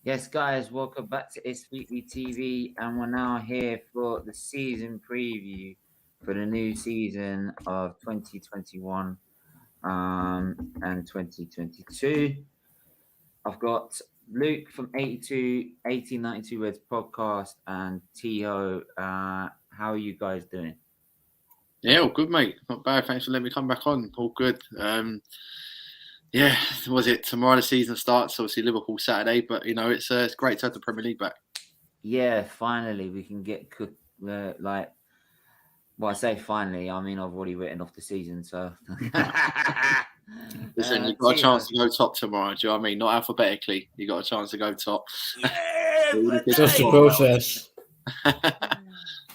Yes, guys, welcome back to SFeatleyTV, and we're now here for the season preview for the new season of 2021 and 2022. I've got Luke from 1892 Reds podcast and Tio. How are you guys doing? Yeah, all good, mate. Not bad. Thanks for letting me come back on. All good. Yeah, was it tomorrow the season starts? Obviously Liverpool Saturday, but it's great to have the Premier League back. Yeah, finally we can get cooked. Well, I say finally. I mean, I've already written off the season, so. Listen, you've got a chance to go top tomorrow. Do you know what I mean? Not alphabetically. You got a chance to go top. Yeah, Just the process.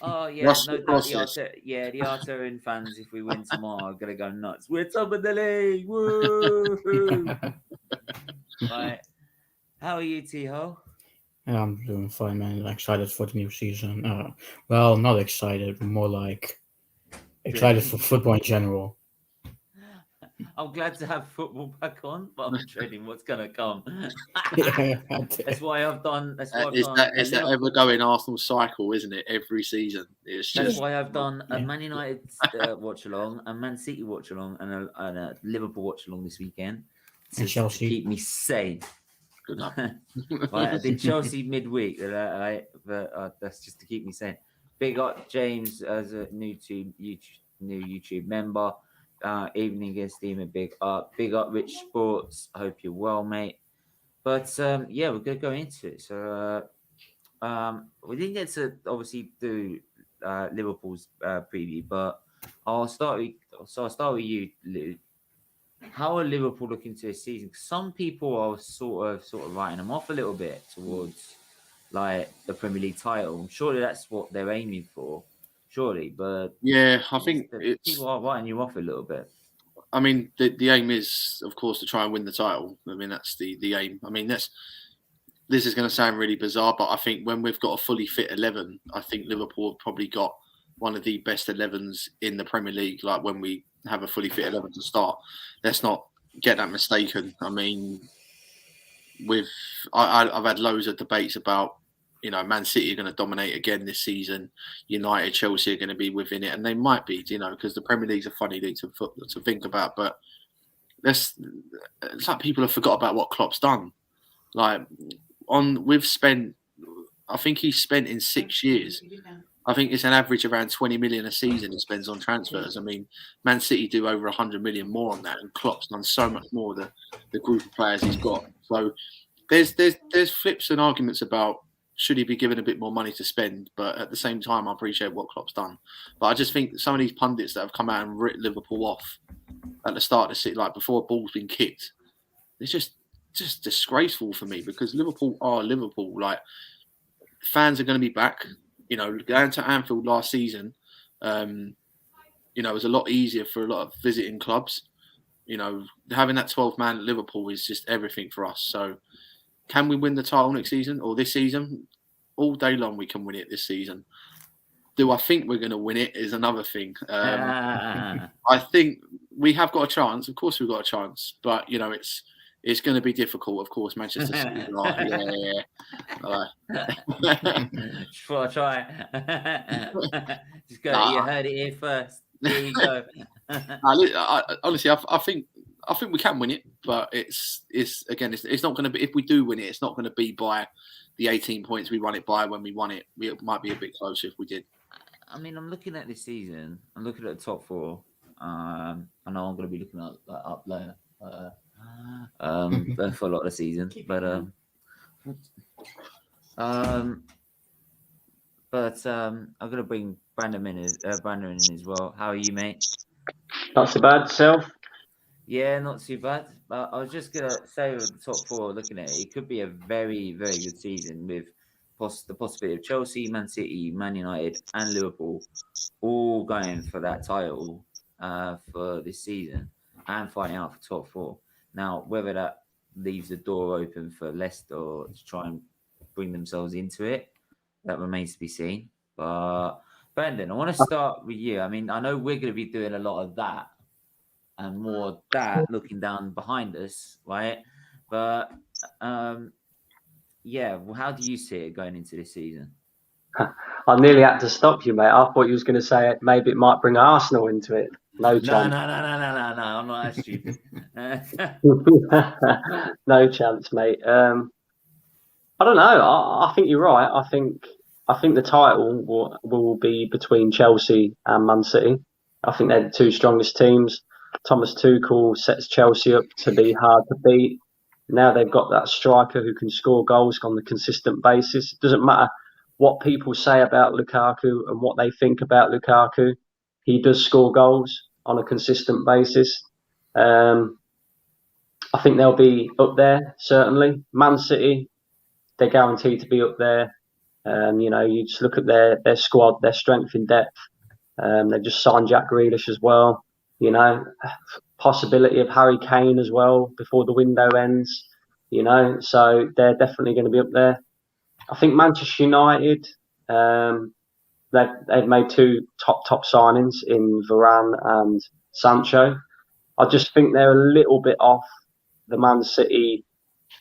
Oh yeah, no doubt the Arturian fans, if we win tomorrow, are gonna go nuts. We're top of the league. Woo! Right. How are you, T-Ho? Yeah, I'm doing fine, man. Excited for the new season. Well, not excited, more like excited for football in general. I'm glad to have football back on, but I'm dreading what's gonna come. Yeah, That's why I've done. That's why I've It's done. that ever going Arsenal cycle, isn't it? Every season. It's That's just why I've done a Man United watch along, a Man City watch along, and a Liverpool watch along this weekend and to Chelsea. keep me sane. good enough. Right, I did Chelsea midweek, but that's just to keep me sane. Big up James as a new YouTube member. Evening against Steam, big up Rich Sports. I hope you're well, mate. But yeah, we're gonna go into it. So we didn't get to obviously do Liverpool's preview, but I'll start with you, Lou. How are Liverpool looking to this season? Some people are sort of writing them off a little bit towards like the Premier League title. Surely that's what they're aiming for. Surely, but Yeah, I think people are writing you off a little bit. I mean, the aim is, of course, to try and win the title. I mean, that's the aim. I mean, this is going to sound really bizarre, but I think when we've got a fully fit 11, I think Liverpool have probably got one of the best 11s in the Premier League. Like when we have a fully fit 11 to start, let's not get that mistaken. I mean, I've had loads of debates about, Man City are going to dominate again this season. United, Chelsea are going to be within it, and they might be, because the Premier League's a funny league to think about. But it's like people have forgot about what Klopp's done. Like I think he's spent in 6 years. I think it's an average around 20 million a season he spends on transfers. I mean, Man City do over 100 million more on that, and Klopp's done so much more the group of players he's got. So there's flips and arguments about should he be given a bit more money to spend, but at the same time, I appreciate what Klopp's done. But I just think some of these pundits that have come out and ripped Liverpool off at the start of the season, like before a ball's been kicked, it's just disgraceful for me because Liverpool are Liverpool. Like fans are going to be back. Going to Anfield last season, it was a lot easier for a lot of visiting clubs. Having that 12-man at Liverpool is just everything for us. So can we win the title next season or this season? All day long we can win it this season. Do I think we're going to win it is another thing. I think we have got a chance. Of course we've got a chance. But, it's going to be difficult. Of course, Manchester City. Try. Just go. You heard it here first. There you go. Honestly, I think we can win it, but it's not going to be. If we do win it, it's not going to be by the 18 points we won it by when we won it. It might be a bit closer if we did. I mean, I'm looking at this season. I'm looking at the top four. I know I'm going to be looking at up later. For a lot of the season, but I'm gonna bring Brandon in as well. How are you, mate? Not so bad, self. Yeah, not too bad. But I was just gonna say with the top four, looking at it, it could be a very, very good season with the possibility of Chelsea, Man City, Man United, and Liverpool all going for that title for this season and fighting out for top four. Now, whether that leaves the door open for Leicester to try and bring themselves into it, that remains to be seen. But Brendan, I want to start with you. I mean, I know we're going to be doing a lot of that and more of that looking down behind us, right? But yeah, well, how do you see it going into this season? I nearly had to stop you, mate. I thought you was going to say maybe it might bring Arsenal into it. No No, chance. no, I'm not that stupid. No chance, mate. I don't know. I think you're right. I think the title will be between Chelsea and Man City. I think they're the two strongest teams. Thomas Tuchel sets Chelsea up to be hard to beat. Now they've got that striker who can score goals on a consistent basis. It doesn't matter what people say about Lukaku and what they think about Lukaku. He does score goals on a consistent basis. I think they'll be up there, certainly. Man City, they're guaranteed to be up there. You just look at their squad, their strength in depth. They've just signed Jack Grealish as well. Possibility of Harry Kane as well before the window ends. So they're definitely going to be up there. I think Manchester United, they've made two top signings in Varane and Sancho. I just think they're a little bit off the Man City,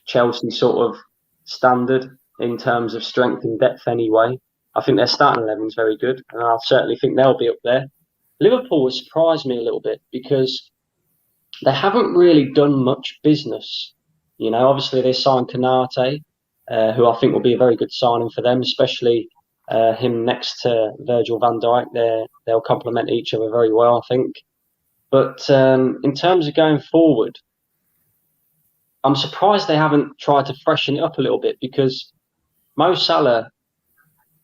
Chelsea sort of standard in terms of strength and depth anyway. I think their starting 11 is very good, and I certainly think they'll be up there. Liverpool has surprised me a little bit because they haven't really done much business. Obviously they signed Konate, who I think will be a very good signing for them, especially him next to Virgil Van Dijk. They'll complement each other very well, I think. But in terms of going forward, I'm surprised they haven't tried to freshen it up a little bit because Mo Salah,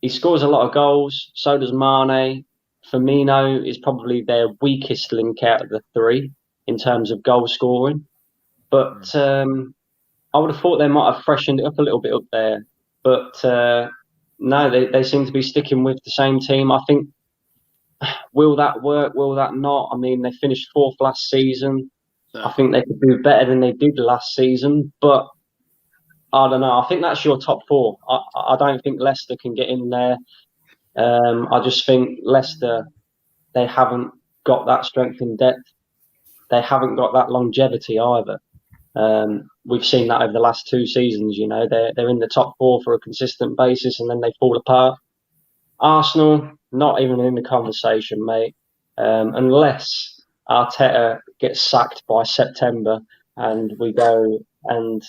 he scores a lot of goals. So does Mane. Firmino is probably their weakest link out of the three in terms of goal scoring. But I would have thought they might have freshened it up a little bit up there. But no, they seem to be sticking with the same team. I think, will that work? Will that not? I mean, they finished fourth last season. I think they could do better than they did last season, but I don't know. I think that's your top four. I don't think Leicester can get in there. I just think Leicester, they haven't got that strength in depth. They haven't got that longevity either. We've seen that over the last two seasons. They're in the top four for a consistent basis, and then they fall apart. Arsenal, not even in the conversation, mate. Unless Arteta gets sacked by September and we go and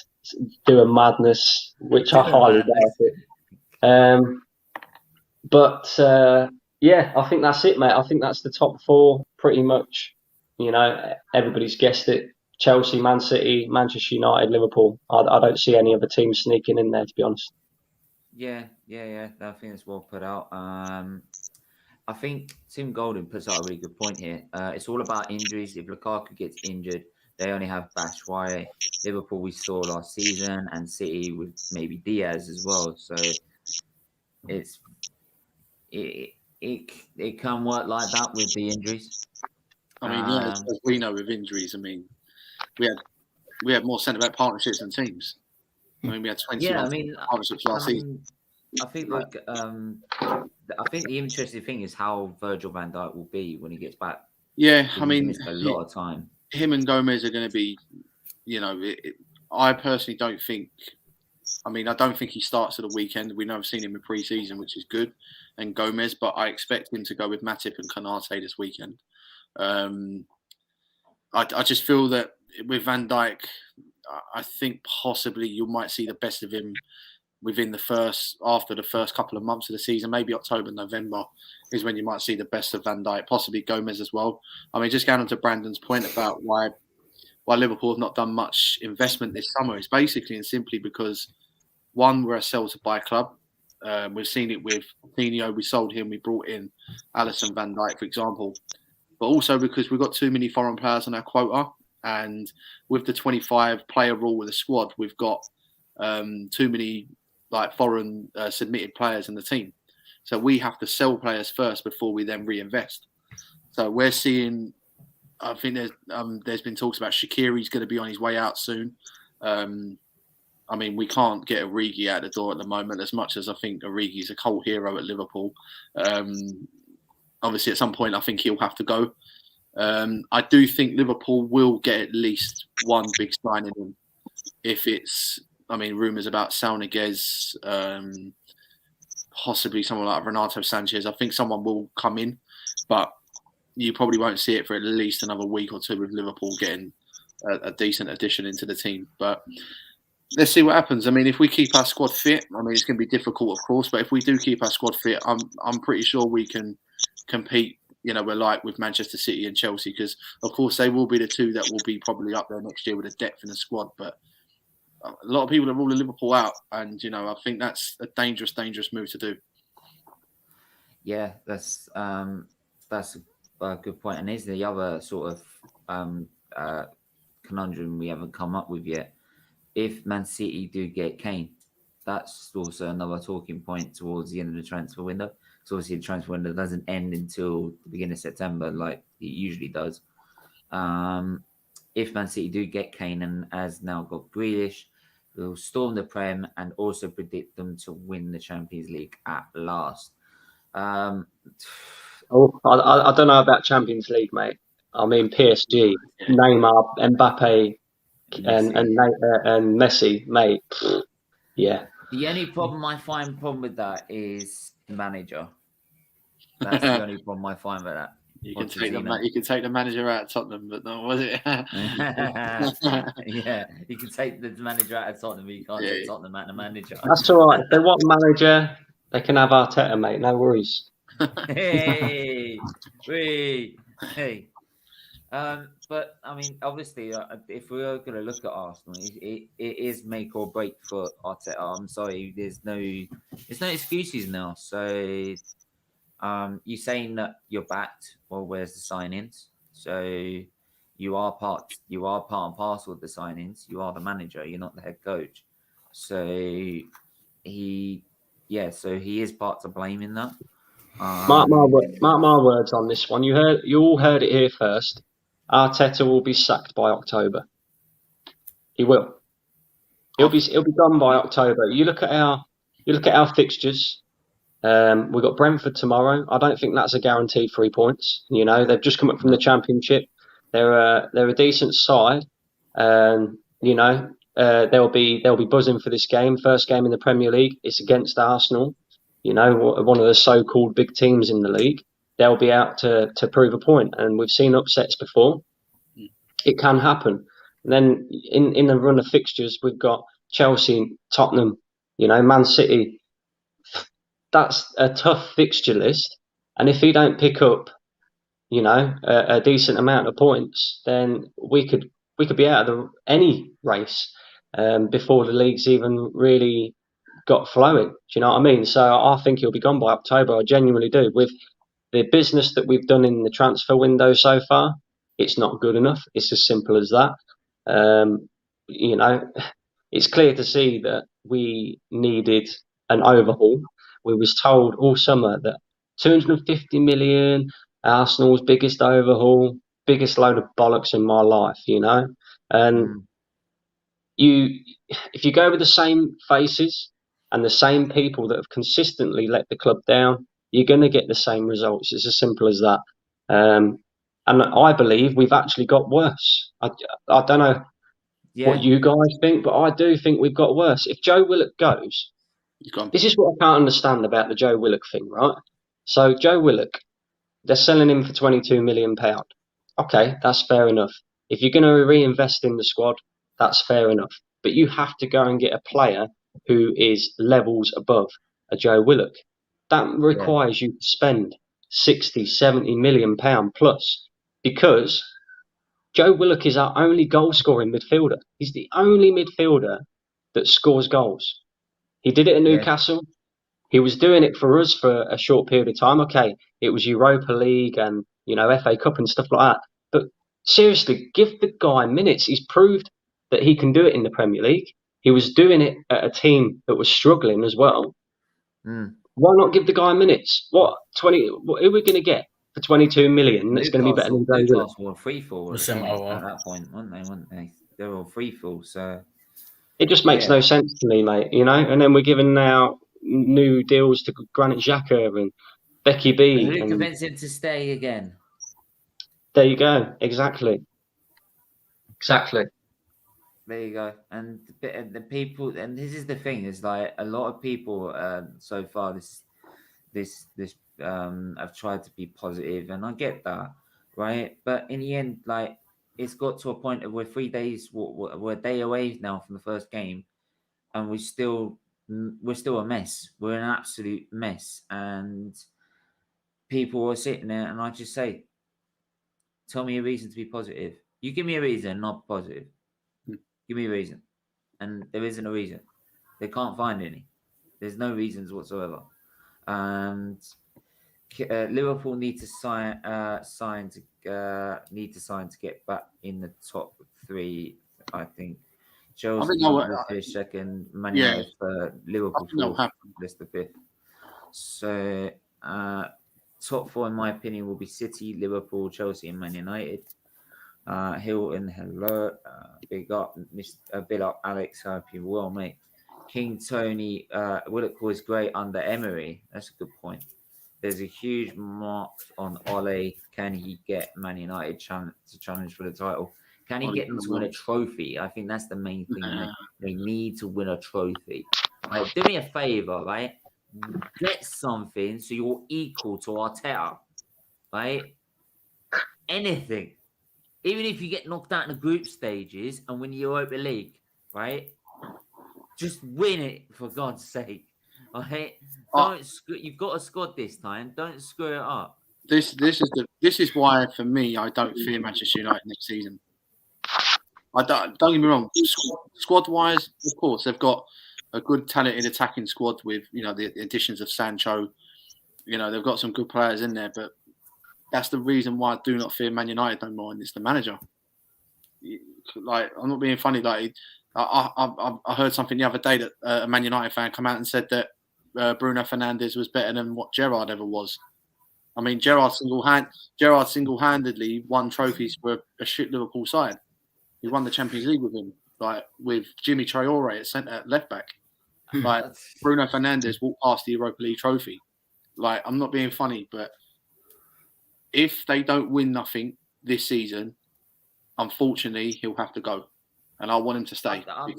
do a madness, which I highly doubt it. Yeah, I think that's it, mate. I think that's the top four pretty much. Everybody's guessed it. Chelsea, Man City, Manchester United, Liverpool. I don't see any other teams sneaking in there, to be honest. Yeah. I think it's well put out. I think Tim Golden puts out a really good point here. It's all about injuries. If Lukaku gets injured, they only have Batshuayi. Liverpool we saw last season, and City with maybe Diaz as well. So it can work like that with the injuries. I mean, as we know with injuries, I mean, we had more centre back partnerships than teams. I mean, we had 20 partnerships last season. I think I think the interesting thing is how Virgil Van Dijk will be when he gets back. Yeah, I mean, a lot of time. Him and Gomez are going to be, I personally don't think. I mean, I don't think he starts at the weekend. We know I've seen him in pre-season, which is good, and Gomez, but I expect him to go with Matip and Konate this weekend. I just feel that with Van Dijk, I think possibly you might see the best of him after the first couple of months of the season. Maybe October, November is when you might see the best of Van Dijk, possibly Gomez as well. I mean, just going on to Brandon's point about why Liverpool have not done much investment this summer is basically and simply because, one, we're a sell-to-buy club. We've seen it with Coutinho. We sold him. We brought in Alisson, Van Dijk, for example. But also because we've got too many foreign players on our quota. And with the 25-player rule with the squad, we've got too many foreign submitted players in the team. So we have to sell players first before we then reinvest. So we're seeing, I think there's been talks about Shaqiri's going to be on his way out soon. I mean, we can't get Origi out the door at the moment, as much as I think Origi's a cult hero at Liverpool. Obviously, at some point, I think he'll have to go. I do think Liverpool will get at least one big signing in. If it's I mean, rumours about Salniguez, possibly someone like Renato Sanchez. I think someone will come in, but you probably won't see it for at least another week or two with Liverpool getting a decent addition into the team. But let's see what happens. I mean, if we keep our squad fit, I mean, it's going to be difficult, of course, but if we do keep our squad fit, I'm pretty sure we can compete. You know, we're like with Manchester City and Chelsea, because of course they will be the two that will be probably up there next year with the depth in the squad. But a lot of people are ruling Liverpool out, and you know, I think that's a dangerous move to do. Yeah, that's a good point. And here's the other sort of conundrum we haven't come up with yet. If Man City do get Kane, that's also another talking point towards the end of the transfer window. So obviously the transfer window doesn't end until the beginning of September, like it usually does. If Man City do get Kane and has now got Grealish, we'll storm the Prem and also predict them to win the Champions League at last. I don't know about Champions League, mate. I mean PSG, Neymar, Mbappe, and Messi, mate. Yeah. The only problem with that is manager. That's the only problem I find with that. You can take the manager out of Tottenham, but no, was it? Yeah, you can take the manager out of Tottenham, but you can't take Tottenham out of the manager. That's all right. If they want a manager, they can have Arteta, mate. No worries. Hey. But I mean, obviously, if we are going to look at Arsenal, it is make or break for Arteta. I'm sorry, there's no excuses now. So, you're saying that you're backed. Well, where's the signings? So, you are part and parcel of the signings. You are the manager. You're not the head coach. So he is part to blame in that. Mark my words on this one. You all heard it here first. Arteta will be sacked by October. He will. He'll be gone by October. You look at our fixtures. We've got Brentford tomorrow. I don't think that's a guaranteed 3 points. You know, they've just come up from the Championship. They're a decent side. You know, they'll be buzzing for this game. First game in the Premier League. It's against Arsenal. You know, one of the so-called big teams in the league. They'll be out to prove a point, and we've seen upsets before. It can happen. And then in the run of fixtures, we've got Chelsea, Tottenham, you know, Man City. That's a tough fixture list, and if he don't pick up, you know, a decent amount of points, then we could be out of any race before the league's even really got flowing. Do you know what I mean? So I think he'll be gone by October. I genuinely do. With the business that we've done in the transfer window so far, it's not good enough. It's as simple as that. You know, it's clear to see that we needed an overhaul. We was told all summer that 250 million, Arsenal's biggest overhaul, biggest load of bollocks in my life, you know. And if you go with the same faces and the same people that have consistently let the club down, you're going to get the same results. It's as simple as that. And I believe we've actually got worse. I don't know what you guys think, but I do think we've got worse. If Joe Willock goes, this is what I can't understand about the Joe Willock thing, right? So Joe Willock, they're selling him for £22 million. Okay, that's fair enough. If you're going to reinvest in the squad, that's fair enough. But you have to go and get a player who is levels above a Joe Willock. That requires you to spend 60, 70 million pound plus, because Joe Willock is our only goal scoring midfielder. He's the only midfielder that scores goals. He did it at Newcastle. He was doing it for us for a short period of time. Okay, it was Europa League and, you know, FA Cup and stuff like that. But seriously, give the guy minutes. He's proved that he can do it in the Premier League. He was doing it at a team that was struggling as well. Why not give the guy minutes? Who are we going to get for 22 million? That's going to be better than Joe Willock. Newcastle were free fall at that point, weren't they? They were all free fall, so it just makes no sense to me, mate. You know, and then we're giving now new deals to Granit Xhaka and Becky B. Who convinced him to stay again? There you go. Exactly. There you go. And the people, and this is the thing, is like a lot of people so far this I've tried to be positive, and I get that, right? But in the end, like it's got to a point of we're 3 days, we're a day away now from the first game, and we're still a mess. We're an absolute mess, and people are sitting there, and I just say, tell me a reason to be positive. You give me a reason, not positive. Give me a reason. And there isn't a reason. They can't find any. There's no reasons whatsoever. And Liverpool need to sign to get back in the top 3. I think Chelsea will finish second, Man United third, Liverpool fourth, Leicester fifth. So top 4, in my opinion, will be City, Liverpool, Chelsea, and Man United. Hilton, hello. Big up, big up, Alex. Hope you well, mate. King Tony, Willock was great under Emery. That's a good point. There's a huge mark on Ole. Can he get Man United to challenge for the title? Can he get them to win a trophy? I think that's the main thing. They need to win a trophy. Right? Do me a favor, right? Get something so you're equal to Arteta, right? Anything. Even if you get knocked out in the group stages and win the Europa League, right? Just win it, for God's sake. Okay? You've got a squad this time. Don't screw it up. This is why, for me, I don't fear Manchester United next season. Don't get me wrong. Squad wise, of course, they've got a good talented attacking squad with the additions of Sancho. They've got some good players in there, but that's the reason why I do not fear Man United no more, and it's the manager. Like, I'm not being funny. Like, I heard something the other day that a Man United fan come out and said that Bruno Fernandes was better than what Gerrard ever was. I mean, Gerrard single-handedly won trophies for a shit Liverpool side. He won the Champions League with him, like with Jimmy Traore at centre left back. Like, Bruno Fernandes walked past the Europa League trophy. Like, I'm not being funny, but if they don't win nothing this season, unfortunately, he'll have to go, and I want him to stay. I'm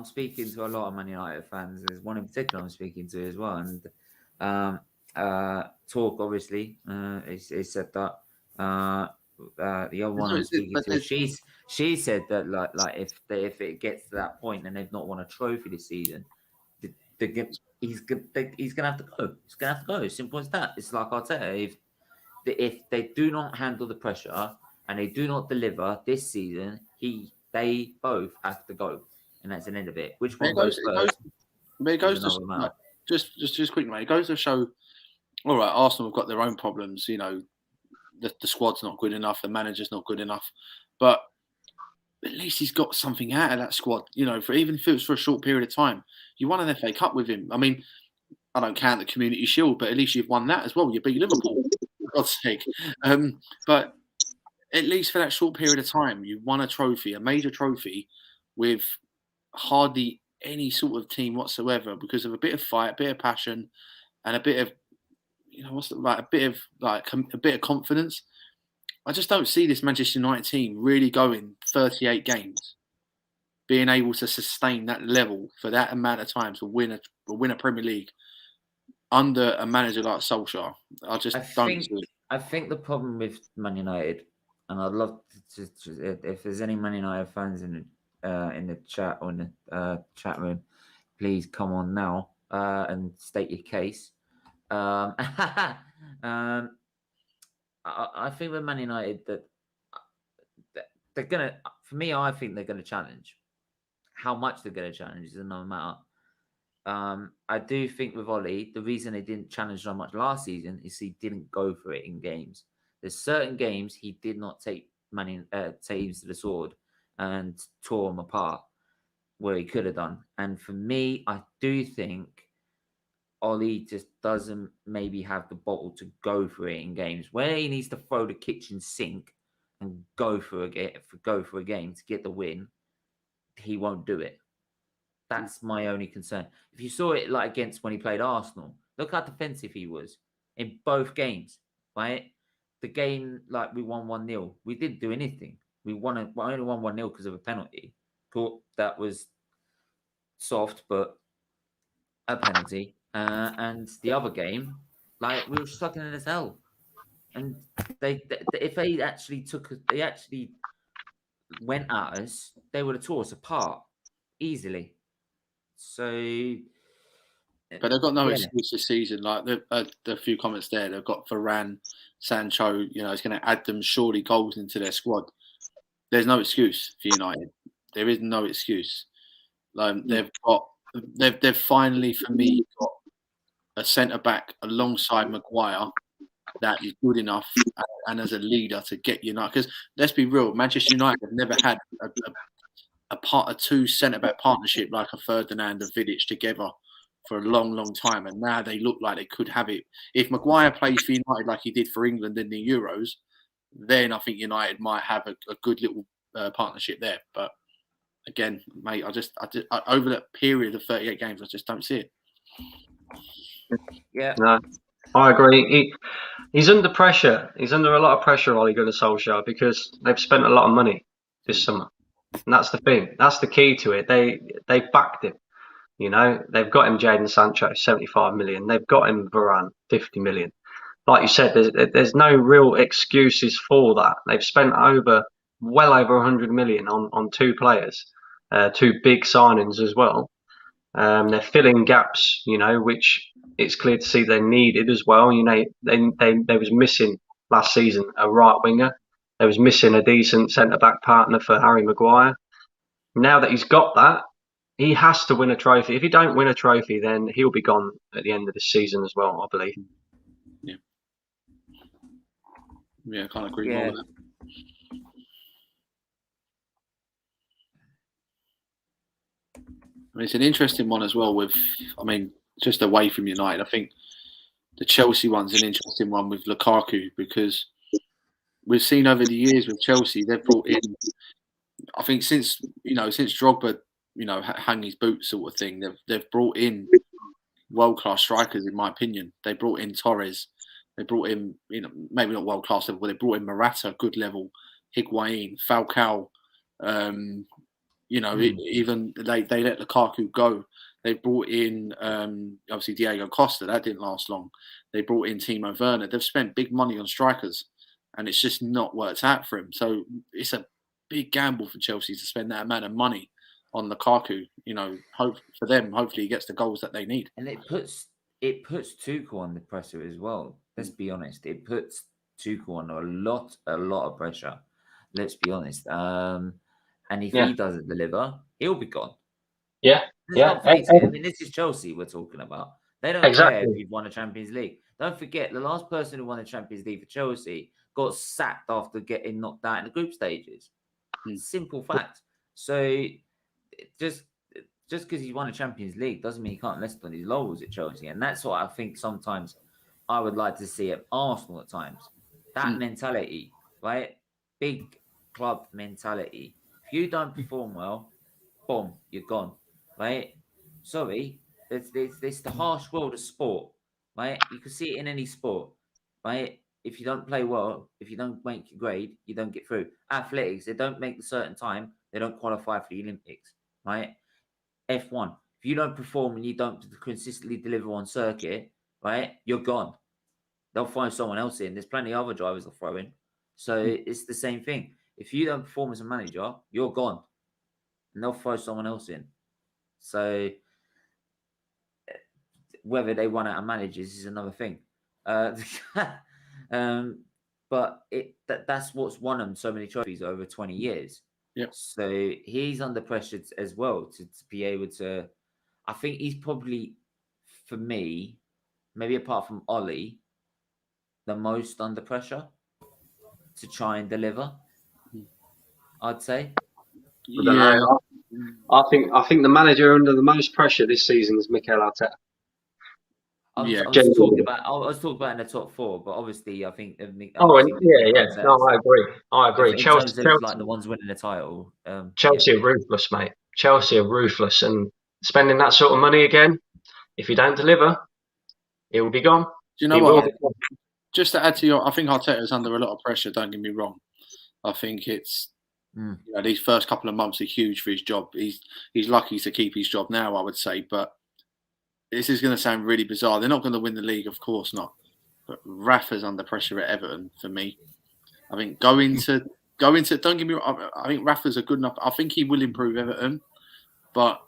speaking to a lot of Man United fans. There's one in particular I'm speaking to as well, and Talk obviously he said that. The other one I'm speaking to, she said that like if it gets to that point and they've not won a trophy this season, he's gonna have to go. He's gonna have to go. Simple as that. It's like Arteta. If they do not handle the pressure and they do not deliver this season, they both have to go, and that's an end of it. Which one goes first? It goes to just quickly, mate. It goes to show. All right, Arsenal have got their own problems. The squad's not good enough. The manager's not good enough, but at least he's got something out of that squad. For even if it was for a short period of time, you won an FA Cup with him. I mean, I don't count the Community Shield, but at least you've won that as well. You beat Liverpool, for God's sake. But at least for that short period of time, you won a trophy, a major trophy, with hardly any sort of team whatsoever because of a bit of fight, a bit of passion, and a bit of a bit of confidence. I just don't see this Manchester United team really going 38 games, being able to sustain that level for that amount of time to win a Premier League under a manager like Solskjaer. I don't see it. I think the problem with Man United, and I'd love to if there's any Man United fans in the chat or in the chat room, please come on now and state your case. I think with Man United that they're gonna. For me, I think they're gonna challenge. How much they're gonna challenge is another matter. I do think with Ole, the reason they didn't challenge so much last season is he didn't go for it in games. There's certain games he did not take teams to the sword and tore them apart where he could have done. And for me, I do think Ole just doesn't maybe have the bottle to go for it in games where he needs to throw the kitchen sink and go for a game to get the win. He won't do it. That's my only concern. If you saw it like against when he played Arsenal, look how defensive he was in both games, right? The game, like we won 1-0. We didn't do anything. We only won 1-0 because of a penalty. Thought that was soft, but a penalty. And the other game, like, we were struggling as hell. And if they actually went at us, they would have tore us apart easily. So, but they've got no yeah. excuse this season. Like the few comments there, they've got Varane, Sancho. You know, it's going to add them surely goals into their squad. There's no excuse for United. There is no excuse. They've finally, for me, got a centre back alongside Maguire that is good enough and as a leader to get United. Because let's be real, Manchester United have never had a two centre back partnership like a Ferdinand and Vidic together for a long, long time, and now they look like they could have it. If Maguire plays for United like he did for England in the Euros, then I think United might have a good little partnership there. But again, mate, I over that period of 38 games, I just don't see it. Yeah, No, I agree. He's under pressure. He's under a lot of pressure, Ole Gunnar Solskjaer, because they've spent a lot of money this summer, and that's the thing. That's the key to it. They backed him. You know, they've got him Jadon Sancho, 75 million. They've got him Varane, 50 million. Like you said, there's no real excuses for that. They've spent well over 100 million on two players, two big signings as well. They're filling gaps, you know, which it's clear to see they needed as well. You know, they was missing last season a right winger. They was missing a decent centre back partner for Harry Maguire. Now that he's got that, he has to win a trophy. If he don't win a trophy, then he'll be gone at the end of the season as well, I believe. Yeah, I can't agree more with that. I mean, it's an interesting one as well just away from United. I think the Chelsea one's an interesting one with Lukaku, because we've seen over the years with Chelsea, they've brought in, I think since Drogba, hung his boots sort of thing, they've brought in world-class strikers, in my opinion. They brought in Torres. They brought in, maybe not world-class level, but they brought in Morata, good level, Higuain, Falcao. Even they let Lukaku go. They brought in, obviously, Diego Costa. That didn't last long. They brought in Timo Werner. They've spent big money on strikers, and it's just not worked out for him. So it's a big gamble for Chelsea to spend that amount of money on Lukaku. Hope for them. Hopefully, he gets the goals that they need. And it puts Tuchel under pressure as well. Let's be honest. It puts Tuchel under a lot of pressure. Let's be honest. And if he doesn't deliver, he'll be gone. Yeah. I mean, this is Chelsea we're talking about. They don't care if you've won a Champions League. Don't forget, the last person who won the Champions League for Chelsea got sacked after getting knocked out in the group stages. Simple fact. So just because he won a Champions League doesn't mean he can't rest on his laurels at Chelsea. And that's what I think sometimes I would like to see at Arsenal at times. That mentality, right? Big club mentality. If you don't perform well, boom, you're gone, right? Sorry, it's the harsh world of sport, right? You can see it in any sport, right? If you don't play well, if you don't make your grade, you don't get through. Athletics, they don't make a certain time, they don't qualify for the Olympics, right? F1, if you don't perform and you don't consistently deliver on circuit, right, you're gone. They'll throw someone else in. There's plenty of other drivers they'll throw in. So it's the same thing. If you don't perform as a manager, you're gone. And they'll throw someone else in. So whether they run out of managers is another thing. But that's what's won them so many trophies over 20 years. Yep. So he's under pressure as well to be able to. I think he's probably, for me, maybe apart from Ollie, the most under pressure to try and deliver. I'd say. Yeah, I think the manager under the most pressure this season is Mikel Arteta. I was talking about in the top four, but obviously I think. No, I agree. Chelsea like the ones winning the title. Chelsea are ruthless, mate. Chelsea are ruthless, and spending that sort of money again, if you don't deliver, it will be gone. Do you know what? Just to add to I think Arteta is under a lot of pressure. Don't get me wrong. I think it's Mm. You know, these first couple of months are huge for his job. He's lucky to keep his job now, I would say. But this is going to sound really bizarre. They're not going to win the league, of course not. But Rafa's under pressure at Everton for me. I think going to. Don't get me wrong. I think Rafa's a good enough. I think he will improve Everton, but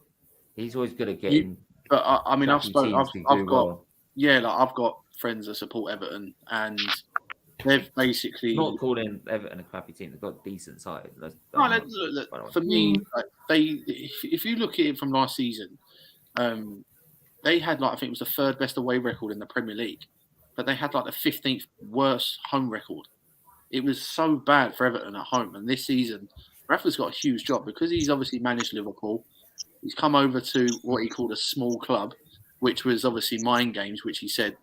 he's always good at getting. But I mean, I've got well. I've got friends that support Everton, and they've basically not calling Everton a crappy team. They've got a decent side. Look, for me, if you look at it from last season, they had I think it was the third best away record in the Premier League, but they had the 15th worst home record. It was so bad for Everton at home, and this season, Rafa's got a huge job because he's obviously managed Liverpool. He's come over to what he called a small club, which was obviously Mind Games, which he said,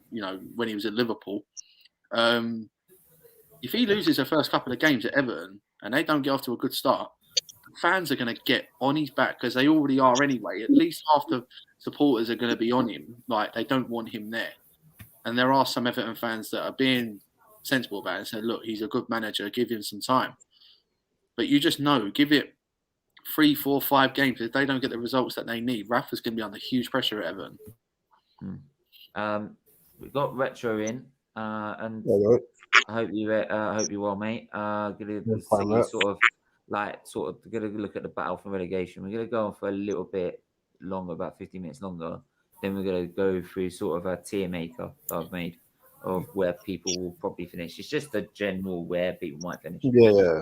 when he was at Liverpool. If he loses the first couple of games at Everton and they don't get off to a good start, fans are going to get on his back because they already are anyway. At least half the supporters are going to be on him. They don't want him there. And there are some Everton fans that are being sensible about it and say, look, he's a good manager, give him some time. But you just know, give it 3, 4, 5 games. If they don't get the results that they need, Rafa's going to be under huge pressure at Everton. We've got Retro in, and I hope you're well, mate. Gonna look at the battle for relegation. We're gonna go on for a little bit longer, about 15 minutes longer. Then we're gonna go through sort of a tier maker that I've made of where people will probably finish. It's just a general where people might finish. Yeah.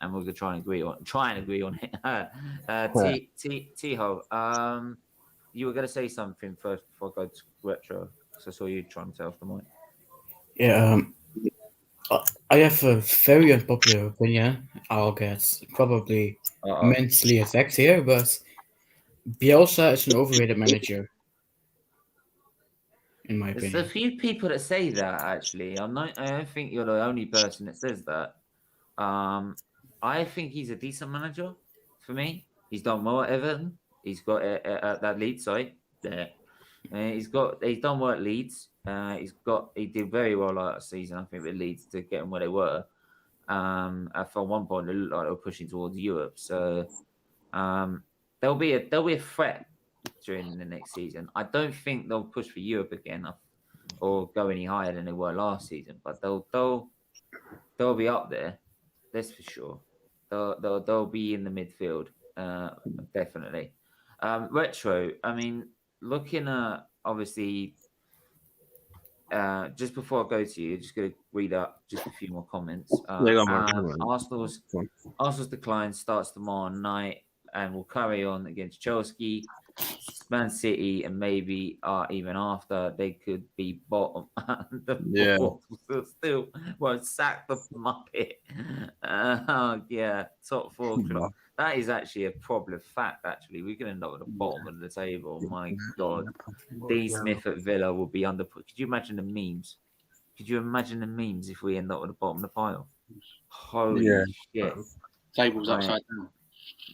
And we're gonna try and agree on it. T-Ho, you were gonna say something first before I go to Retro, because I saw you trying to tell off the mic. Yeah. I have a very unpopular opinion. I'll get probably mentally attacked here, but Bielsa is an overrated manager. In my opinion. There's a few people that say that, actually. I don't think you're the only person that says that. I think he's a decent manager for me. He's done well at Everton. He's got that Leeds side there. He's done well at Leeds. He did very well last season, I think, with Leeds to get them where they were. For one point, they looked like they were pushing towards Europe. So there'll be a threat during the next season. I don't think they'll push for Europe again or go any higher than they were last season, but they'll be up there. That's for sure. They'll be in the midfield, definitely. Retro. I mean, looking at obviously. Just before I go to you, just going to read up just a few more comments. Arsenal's decline starts tomorrow night and will carry on against Chelsea, Man City, and maybe even after they could be bottom. Still won't sack the Muppet. Top 4 club. That is actually a problem fact, actually. We can end up at the bottom of the table. My God. D. Smith at Villa will be under... Could you imagine the memes? Could you imagine the memes if we end up at the bottom of the pile? Holy shit. Table's upside down.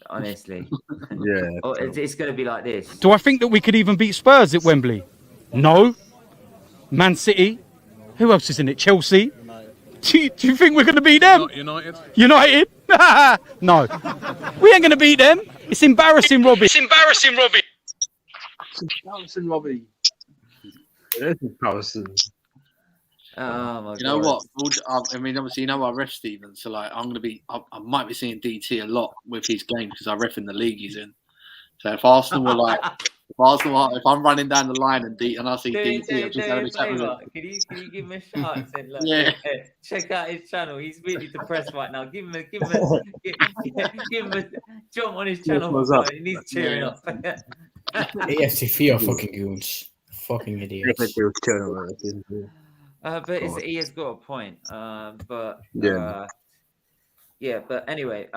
Honestly. Yeah. It's going to be like this. Do I think that we could even beat Spurs at Wembley? No. Man City? Who else is in it? Chelsea? Do you think we're going to beat them? United? No. We ain't going to beat them. It's embarrassing, Robbie. It is embarrassing. Oh my God. You know what? I mean, obviously, I ref Steven, so I'm going to be. I might be seeing DT a lot with his game because I ref in the league he's in. So if Arsenal were if I'm running down the line and I see DT, I'm just having a chat with him. Can you give him a shout and say, check out his channel. He's really depressed right now. Give him a jump on his channel. He needs cheering up. AFTV are fucking goons. Fucking idiots. But he has got a point. But anyway,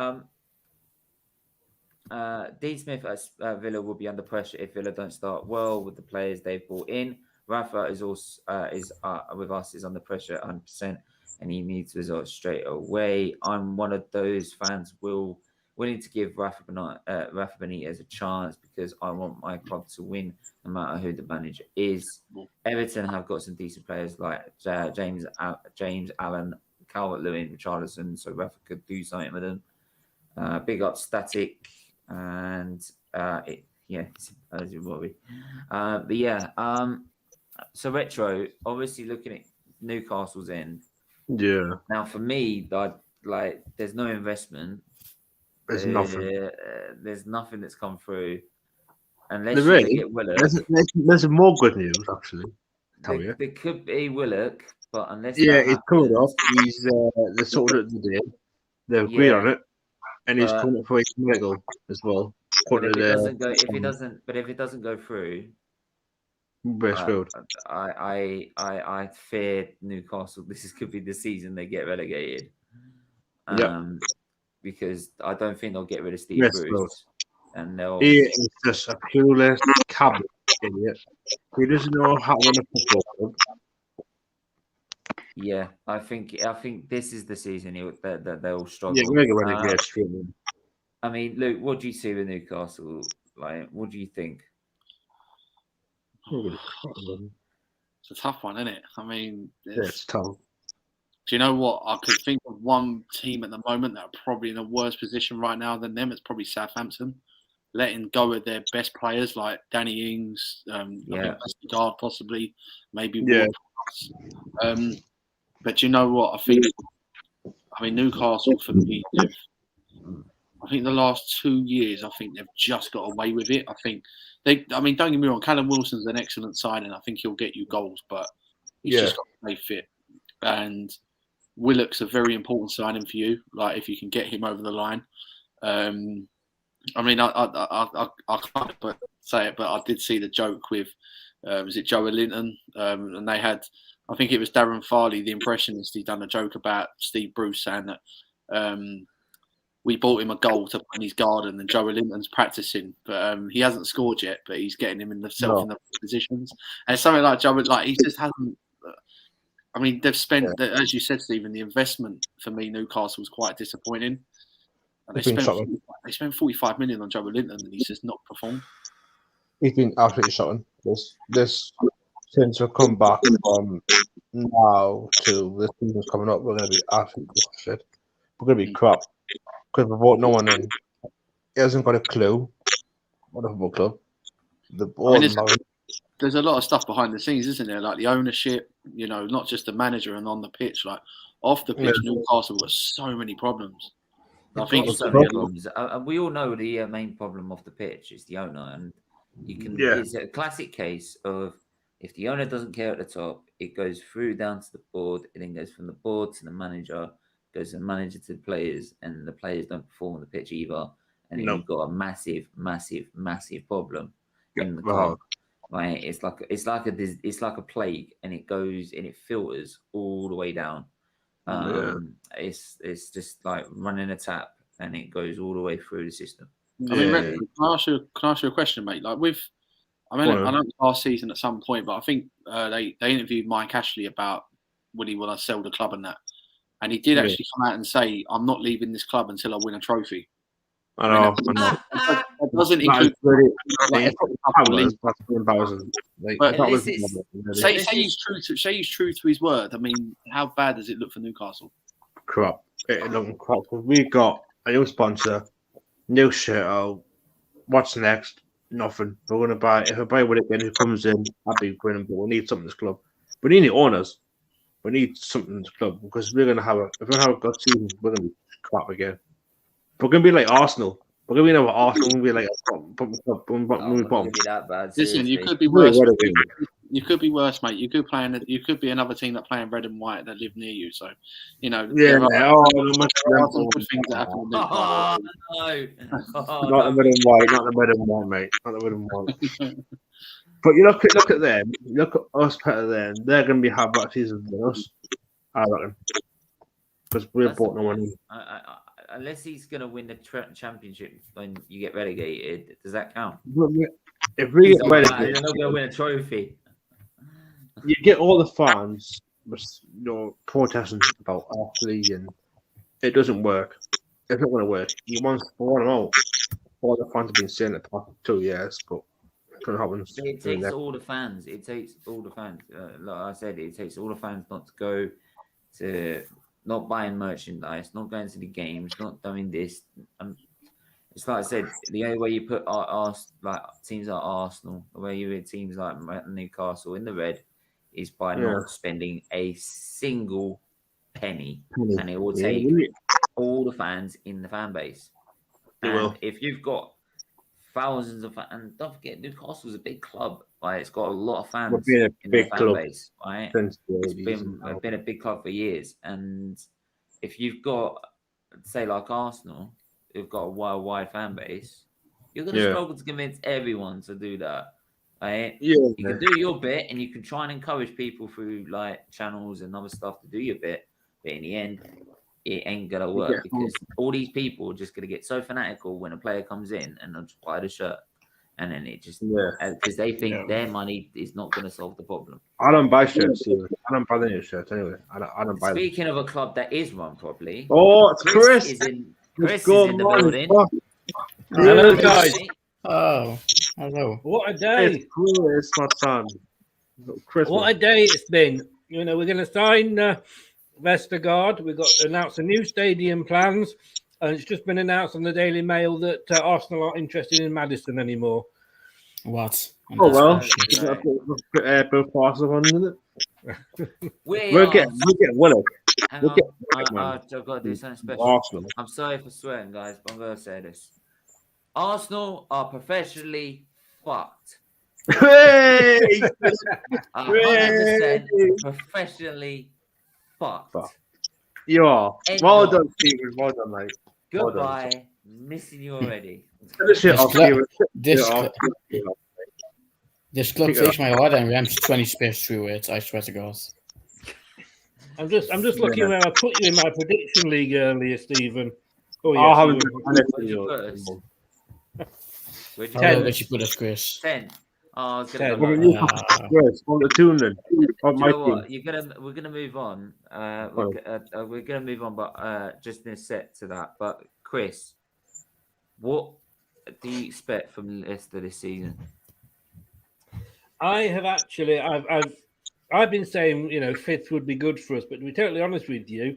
Dean Smith at Villa will be under pressure if Villa don't start well with the players they've brought in. Rafa is also with us is under pressure 100%, and he needs results straight away. I'm one of those fans willing to give Rafa Benitez a chance because I want my club to win no matter who the manager is. Everton have got some decent players like James Allen, Calvert-Lewin, Richarlison, so Rafa could do something with them. Big up Static and so Retro, obviously looking at Newcastle's end. Yeah. Now for me, there's no investment. There's nothing. There's nothing that's come through. Unless There you is. get Willock. There's more good news actually. There could be Willock, but unless it's coming up. He's the sort of the deal. They've agreed on it, and he's coming up for his medical as well. But if it doesn't go through, I fear Newcastle. Could be the season they get relegated. Because I don't think they'll get rid of Steve Bruce, and he is just a clueless cabbage idiot. He doesn't know how to run a football. Yeah, I think this is the season that they'll struggle. Yeah, we're going to get relegated. I mean, Luke, what do you see with Newcastle? Like, what do you think? It's a tough one, isn't it? I mean, it's tough. Do you know what? I could think of one team at the moment that are probably in a worse position right now than them. It's probably Southampton, letting go of their best players like Danny Ings, Guard possibly, maybe. Yeah. But you know what? I mean, Newcastle for me, I think the last 2 years, I think they've just got away with it. Don't get me wrong, Callum Wilson's an excellent signing. I think he'll get you goals, but he's just got to stay fit. And Willock's a very important signing for you. Like if you can get him over the line. I mean, I can't say it, but I did see the joke with was it Joe Linton, and they had. I think it was Darren Farley, the impressionist. He done a joke about Steve Bruce saying that we bought him a goal to put in his garden, and Joe Linton's practicing, but he hasn't scored yet. But he's getting him in the positions, and something like Joe, like he just hasn't. I mean, they've spent, as you said, Stephen, the investment for me, Newcastle was quite disappointing. And they spent 45 million on Joe Linton, and he's just not performed. He's been absolutely shocking. This since we've come back from now to the season's coming up, we're going to be absolutely shit. We're going to be crap because we've brought no one in. He hasn't got a clue what a football club. There's a lot of stuff behind the scenes, isn't there? Like the ownership, not just the manager and on the pitch, like off the pitch, Newcastle got so many problems. I think so many problems. We all know the main problem off the pitch is the owner, and it's a classic case of if the owner doesn't care at the top, it goes through down to the board, it then goes from the board to the manager, goes from the manager to the players, and the players don't perform on the pitch either, and then you've got a massive, massive, massive problem in the club. Right, it's like a plague, and it goes and it filters all the way down. It's just like running a tap, and it goes all the way through the system. I mean, can I ask you a question, mate? Like I know last season at some point, but I think they interviewed Mike Ashley about would he want to sell the club and that, and he did actually come out and say, "I'm not leaving this club until I win a trophy." I know. It doesn't include. Say he's true to his word. I mean, how bad does it look for Newcastle? Crap. It looks crap. We got a new sponsor, new shirt out. What's next? Nothing. We're going to buy. If we buy Willock again, who comes in, that'd be brilliant. But we need something in this club. We need the owners. We need something in this club because if we're going to have a good season, we're going to be crap again. We're going to be like Arsenal. We're going to be like Arsenal. We're going to be like that bad. Listen, you could be worse. You could be worse, mate. You could be another team that playing red and white that live near you. So, there are some good things that happen. No. Not the red and white. Not the red and white, mate. Not the red and white. But you look at them. Look at us better than they're going to have that season than us. I reckon because we're bought no one in. Unless he's going to win the championship when you get relegated, does that count? If we get relegated, you're not going to win a trophy. You get all the fans, protesting about Ashley, and it doesn't work. It's not going to work. You want them out. All the fans have been saying it the past 2 years, but it's going to happen. It takes all the fans. Like I said, it takes all the fans not to go to not buying merchandise, not going to the games, not doing this. It's like I said, the only way you put like teams like Arsenal, the way you put teams like Newcastle in the red, is by not spending a single penny, and it will take all the fans in the fan base. And if you've got thousands of fans, and don't forget, Newcastle's a big club, right? It's got a lot of fans in the fan base, right? It's been a big club for years, and if you've got, say, like Arsenal, who've got a wide fan base, you're going to struggle to convince everyone to do that. Right? You can do your bit, and you can try and encourage people through like channels and other stuff to do your bit, but in the end, it ain't gonna work because all these people are just gonna get so fanatical when a player comes in and they'll just buy the shirt, and then it just because they think their money is not gonna solve the problem. I don't buy shirts. I don't buy any shirts anyway. I don't buy. Speaking of a club that is run properly, it's Chris. Chris is in the building. Hello, guys. Oh, hello. What a day. Chris, my son. Chris, what a day it's been. You know, we're going to sign Vestergaard. We've got to announce the new stadium plans. And it's just been announced on the Daily Mail that Arsenal aren't interested in Maddison anymore. What? Oh, well. Both Arsenal ones, isn't it? We'll get Willock. Hang on. I've got to do something special. Arsenal. I'm sorry for swearing, guys, but I'm going to say this. Arsenal are professionally fucked. Hey! 100% professionally fucked. You are. Well done, Stephen. Well done, mate. Goodbye. Missing you already. This club takes my heart and rams 20 spares through it, I swear to God. I'm just looking where I put you in my prediction league earlier, Stephen. Oh, yes, I'll have Where'd you put us, Chris? 10. Oh, I was gonna Chris, on the tune then. We're gonna move on. We're gonna move on, but just in a set to that. But Chris, what do you expect from Leicester this season? I have actually, I've been saying, you know, fifth would be good for us, but to be totally honest with you,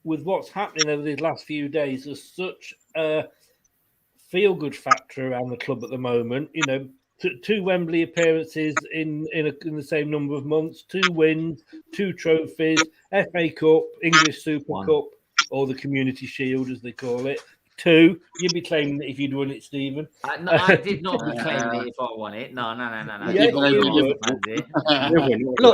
with what's happening over these last few days, there's such a feel-good factor around the club at the moment. You know, two Wembley appearances in the same number of months, 2 wins, 2 trophies, FA Cup, English Super Cup, or the Community Shield, as they call it. 2. You'd be claiming it if you'd won it, Stephen. No, I did not be claiming it if I won it. No. Yeah, look,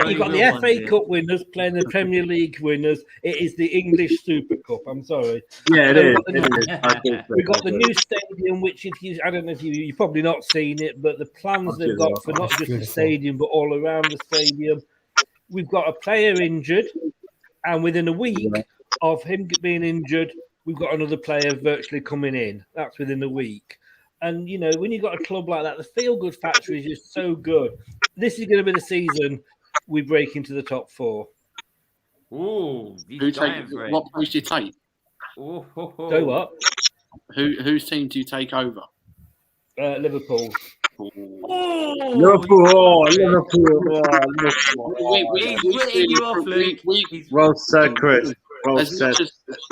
you've got the FA Cup winners playing the Premier League winners. It is the English Super Cup. I'm sorry. Yeah, it is. We've got the new stadium, which I don't know if you've probably not seen it, but the plans they've got for not just the stadium, but all around the stadium. We've got a player injured, and within a week of him being injured, we've got another player virtually coming in. That's within a week. And, you know, when you've got a club like that, the feel-good factor is just so good. This is going to be the season we break into the top 4. Ooh, what place do you take? So what? Whose team do you take over? Liverpool. Liverpool. Well said, Chris.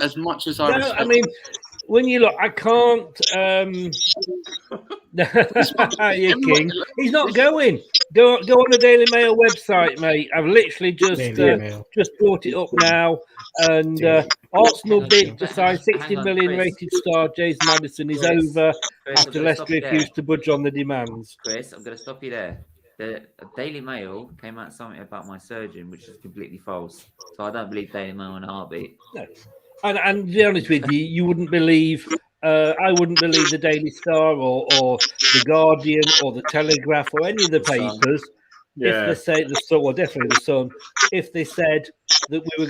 As much as I mean, when you look, I can't. You're king. He's not going. Go on the Daily Mail website, mate. I've literally just brought it up now, and Arsenal bid to sign 60 million rated star James Maddison is over after Leicester refused to budge on the demands. Chris, I'm going to stop you there. The Daily Mail came out something about my surgeon, which is completely false. So I don't believe Daily Mail in a heartbeat. No. And to be honest with you, you wouldn't believe. I wouldn't believe the Daily Star or the Guardian or the Telegraph or any of the papers if they say the Sun, or definitely the Sun, if they said that you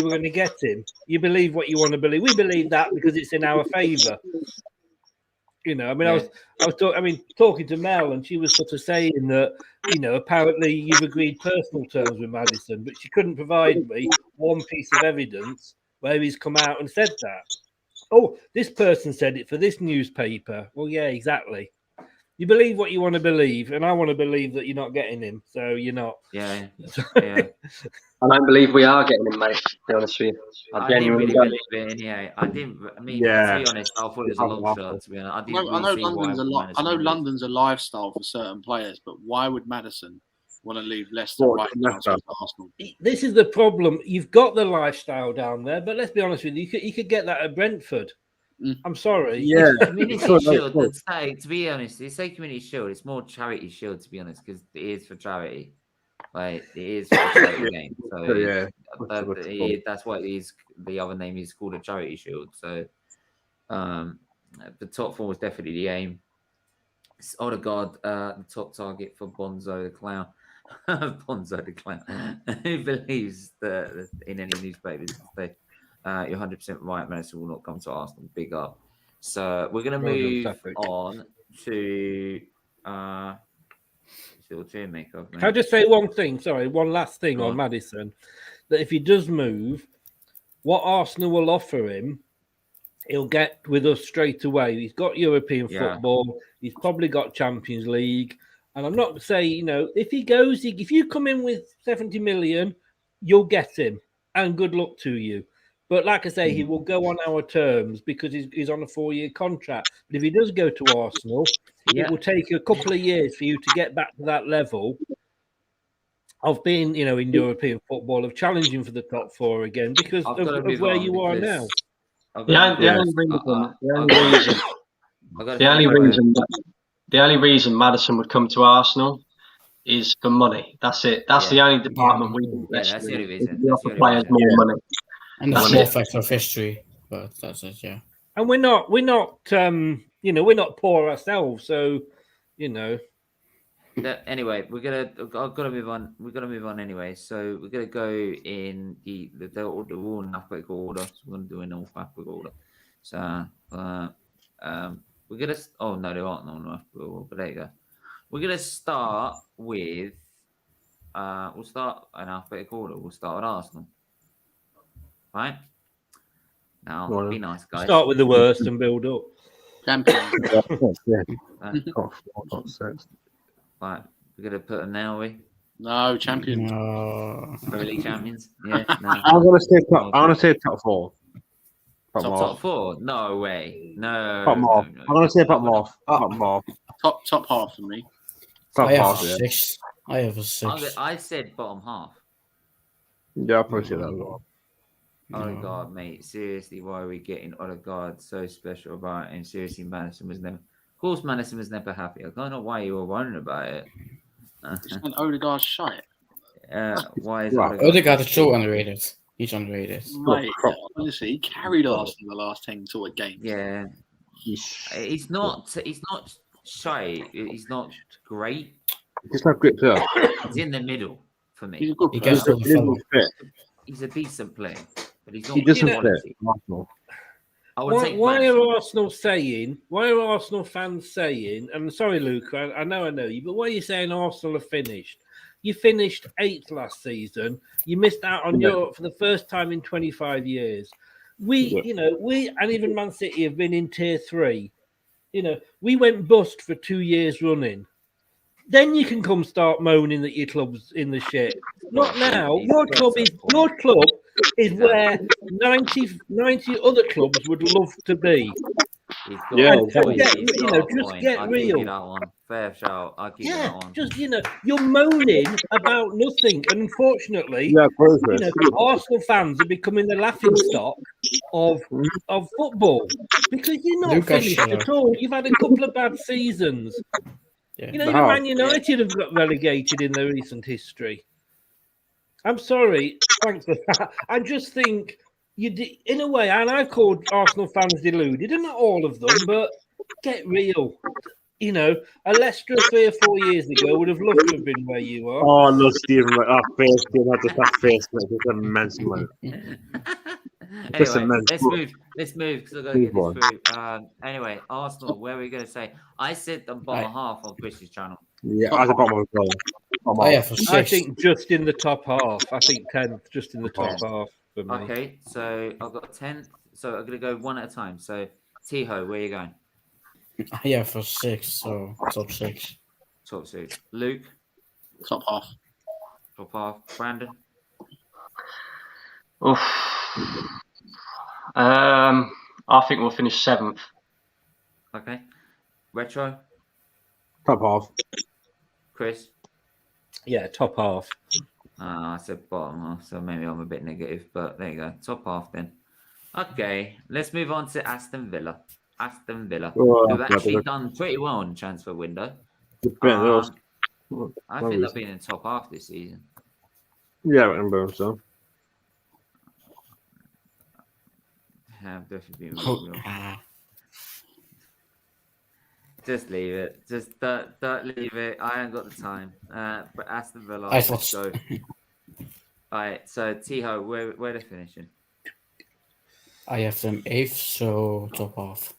were gonna get him. You believe what you want to believe. We believe that because it's in our favour. You know, I mean, I was talking to Mel, and she was sort of saying that, you know, apparently you've agreed personal terms with Maddison, but she couldn't provide me one piece of evidence where he's come out and said that. Oh, this person said it for this newspaper. Well, yeah, exactly. You believe what you want to believe, and I want to believe that you're not getting him. So you're not. Yeah. I don't believe we are getting him, mate. To be honest with you, I didn't really believe it. Yeah, I didn't. I mean, Yeah. to be honest, I thought it was a long shot. To be honest, I didn't I know really see London's why a lot. I know Madison would. London's a lifestyle for certain players, but why would Maddison want to leave Leicester Well, right now to Leicester. Arsenal? This is the problem. You've got the lifestyle down there, but let's be honest with you. You could get that at Brentford. I'm sorry. Yeah. Community Shield. Let's say, to be honest, they say Community Shield. It's more Charity Shield, to be honest, because it is for charity. Like it is for a charity game. So Yeah. that's what it is. The other name is called a Charity Shield. So the top four was definitely the aim. Odegaard, the top target for Bonzo the Clown. Bonzo the Clown. Who believes that in any newspaper today? You're 100% right. Madison will not come to Arsenal. Big up. So we're going to move on to. Can I just say one thing? Sorry, one last thing on Maddison. That if he does move, what Arsenal will offer him, he'll get with us straight away. He's got European football. He's probably got Champions League. And I'm not saying, if he goes, if you come in with 70 million, you'll get him. And good luck to you. But like I say, he will go on our terms because he's on a 4-year contract. But if he does go to Arsenal, it will take a couple of years for you to get back to that level of being, in European football, of challenging for the top four again because of where you are now. The only reason Maddison would come to Arsenal is for money. That's it. That's the only department we invest that's the only in. reason. We offer players more money. And the small factor of history, but that's it, yeah. And we're not we're not poor ourselves, so Anyway, I've got to move on. We've got to move on anyway. So we're gonna go in the all in alphabetical order. So we're gonna do in alphabetical order. So we're gonna. Oh no, there aren't no alphabetical order. But there you go. We're gonna start with. We'll start in alphabetical order. We'll start with Arsenal. Right. Now, be nice, guys. Start with the worst and build up. Champions. Right, we're gonna put them now, are we? No, champions. No. Really champions? Yeah. No. I'm gonna say top four. Top four? No way. No. Top half. No. I'm gonna say top half. Top half for me. Top I have half. a Yeah. 6. I have a 6. I said bottom half. Yeah, I'll probably say that as well. Odegaard, mate. Seriously, why are we getting Odegaard so special about it? And seriously, Madison was never. Of course, Madison was never happy. I don't know why you were wondering about it. Isn't Odegaard shite? Why is Odegaard is so underrated. He's underrated. Mate, honestly, he carried Arsenal the last 10 to a game. Yeah. He's not shy. He's not great. He's not great player. He's in the middle for me. He's a good He player. gets all the fun. He's a decent player, but he's not. He doesn't quality. play Arsenal. I would take Why Madison. are Arsenal saying? Why are Arsenal fans saying? And sorry, Luke, I know you, but why are you saying Arsenal are finished? You finished 8th last season. You missed out on Europe for the first time in 25 years. We and even Man City have been in tier 3. We went bust for 2 years running. Then you can come start moaning that your club's in the shit. Not now. Your club is where 90 other clubs would love to be. Yeah, just get I'll real. give you that one. Fair shout. I'll give you that one. Just you're moaning about nothing, and unfortunately, Arsenal fans are becoming the laughing stock of football because you're not finished at all. You've had a couple of bad seasons. Yeah. Even Man United have got relegated in their recent history. I'm sorry. Thanks for that. I just think in a way, and I've called Arsenal fans deluded, and not all of them, but get real. A Leicester 3 or 4 years ago would have loved to have been where you are. Oh, no, Stephen, that face, that face, it's immense, man. Anyway, let's move because I've got to get this through. Anyway, Arsenal, where are we going to say? I said the bottom half of British channel. Yeah, I bottom half. I think just in the top half. I think 10th, just in the top half for me. Okay, so I've got 10th. So I'm going to go one at a time. So, Tiho, where are you going? Yeah, for 6, so top 6. Top 6. Luke, Top half. top half. Brandon, Oof. I think we'll finish 7th. okay. Retro, Top half. Chris. Yeah, top half. I said bottom half, so maybe I'm a bit negative, but there you go. Top half then. Okay, let's move on to Aston Villa. Aston Villa, who've actually done pretty well in the transfer window. I think they've been in top half this season. Yeah, I remember so. Have definitely been Oh, really well. Just leave it. Just don't leave it. I ain't got the time. But Aston Villa, I let's thought- go. All right, so T-Ho, where they finishing? I have them 8th, so top half.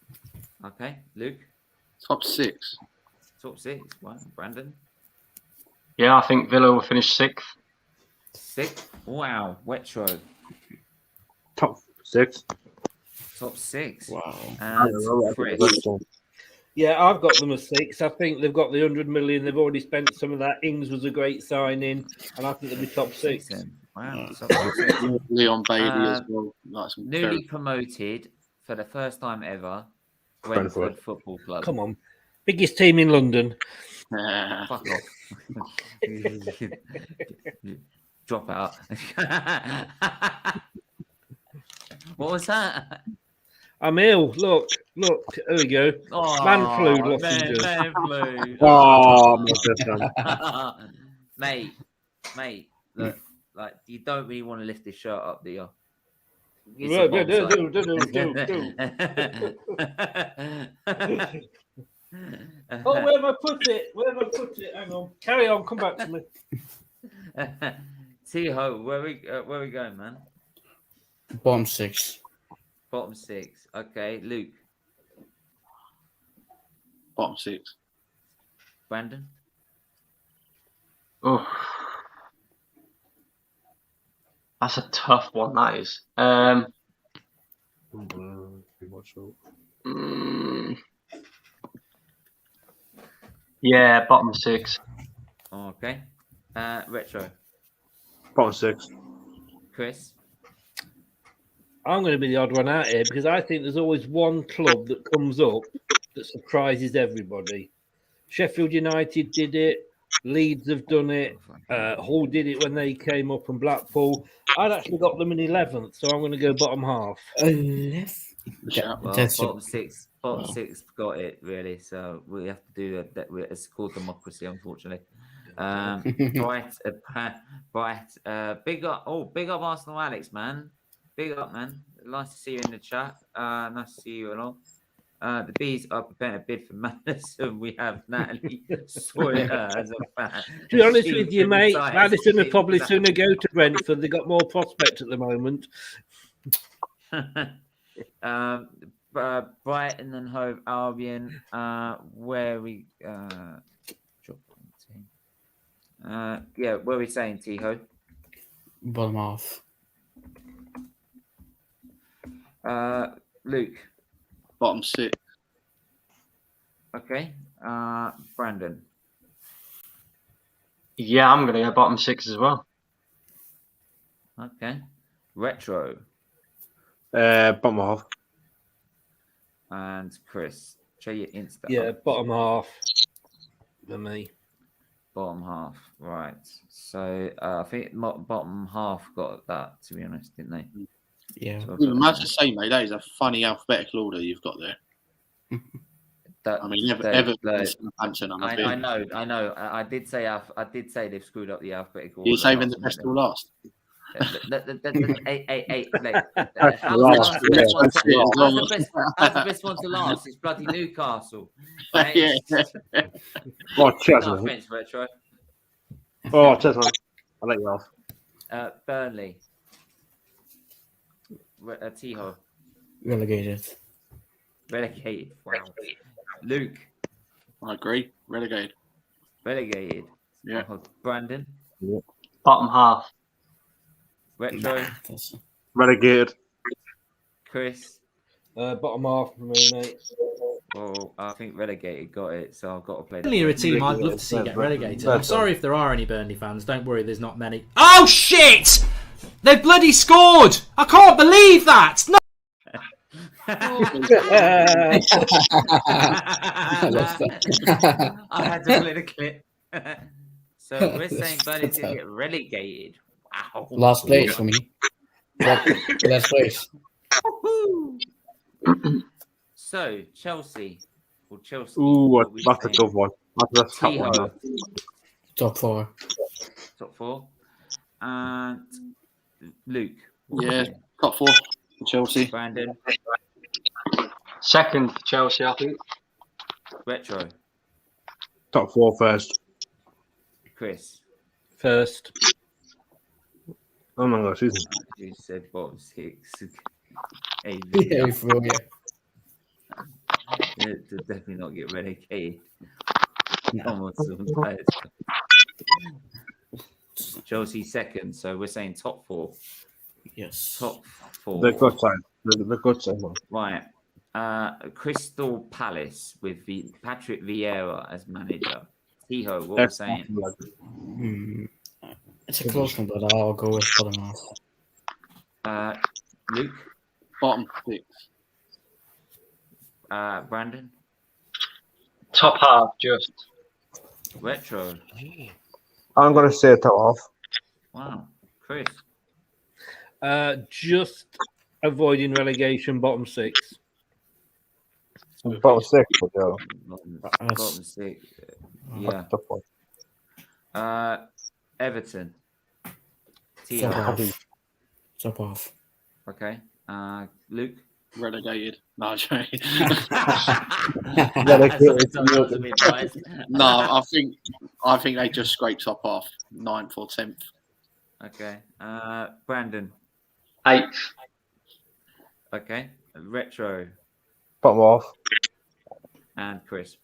Okay, Luke, Top 6. top 6. Wow, Brandon, Yeah, I think Villa will finish 6th. 6. Wow, Retro, Top 6. top 6. Wow. And Chris, Yeah, I've got them as 6. I think they've got the 100 million. They've already spent some of that. Ings was a great signing, and I think they'll be top 6. then. Wow, so top 6. Leon Bailey as well. Like some Newly promoted for the first time ever, Brentford Football Club. Come on, biggest team in London. Fuck off. Drop out. What was that? I'm ill. Look. There we go. Oh, Man flu, Lossinger. man flu. Oh, my God. mate, look, like you don't really want to lift this shirt up, do you? It's a Oh, where have I put it? Hang on. Carry on. Come back to me. T-Ho, where we going, man? Bottom 6. Bottom 6. Okay, Luke, Bottom 6. Brandon, Oh, that's a tough one. That is. Yeah, bottom 6. okay. Retro, Bottom 6. Chris, I'm going to be the odd one out here because I think there's always one club that comes up that surprises everybody. Sheffield United did it. Leeds have done it. Hull did it when they came up, and Blackpool. I'd actually got them in 11th, so I'm going to go bottom half. 11th? well, That's bottom 6. Bottom 6 got it really, so we have to do that. It's called democracy, unfortunately. Bright, big up Arsenal, Alex, man. Big up, man. Nice to see you in the chat. Nice to see you along. The Bees are preparing a bid for Madison. We have Natalie Sawyer as a fan. To be honest with you, mate, Madison would probably sooner go to Brentford. They've got more prospect at the moment. Brighton and Hove Albion, where we yeah, what are we saying, T-Ho? Bottom half. Luke. Bottom 6. Okay. Brandon. Yeah, I'm going to go bottom 6 as well. Okay. Retro. Bottom half. And Chris. Show your Insta. Yeah, bottom half for me. Bottom half. Right. So I think bottom half got that, to be honest, didn't they? Yeah. So I must just say, mate, that is a funny alphabetical order you've got there. that, I mean, they- Southampton. I know. I did say they've screwed up the alphabetical order. You're saving the last best minute. till last. Hey, Last, how's the best one to last? It's bloody Newcastle. Right? Yeah. Oh, cheers, No man. offense, Retro. Oh, cheers, man. I'll let you off. Burnley. T-Ho. Relegated. Relegated. Wow. Luke. I agree. Relegated. Relegated. Yeah. Brandon. Bottom half. Retro. Well, I think Relegated got it, so I've got to play. Burnley are a team I'd love to see get relegated. Red I'm sorry if there are any Burnley fans. Don't worry, there's not many. Oh shit! They've bloody scored! I can't believe that! No. I had to play the clip. So we're saying Burnley's going to get relegated. Wow. Last place for me. Last place. So Chelsea. Or Chelsea. Ooh, what we that's a saying? tough one. That's a tough one. T-Ho, Top 4. top 4. And Luke. what Yeah, we saying? top 4 for Chelsea. Brandon. Second for Chelsea, I think. Retro. Top 4 first. Chris. First. Oh my gosh, Susan. You said bottom 6. Hey, Yeah, bro, yeah. to definitely not get relegated. Almost sometimes. Chelsea second, so we're saying top 4. Yes. Top 4. The good side. The good side one. Right. Crystal Palace with Patrick Vieira as manager. T-Ho, what we're saying? It's a close one, but I'll go with bottom half. Luke. Bottom 6. Brandon. Top half, just. Retro. I'm going to say top half. Wow. Chris. Just avoiding relegation, bottom 6. Bottom 6 for Joe. Bottom 6. Yeah. Top 1. Everton. Top T-Ho. half. Top half. Okay. Luke. Relegated. No, I'm joking. No, I think they just scrape top half, 9th or 10th. Okay. Brandon. 8th. Okay. Retro. Bottom half. And Chris.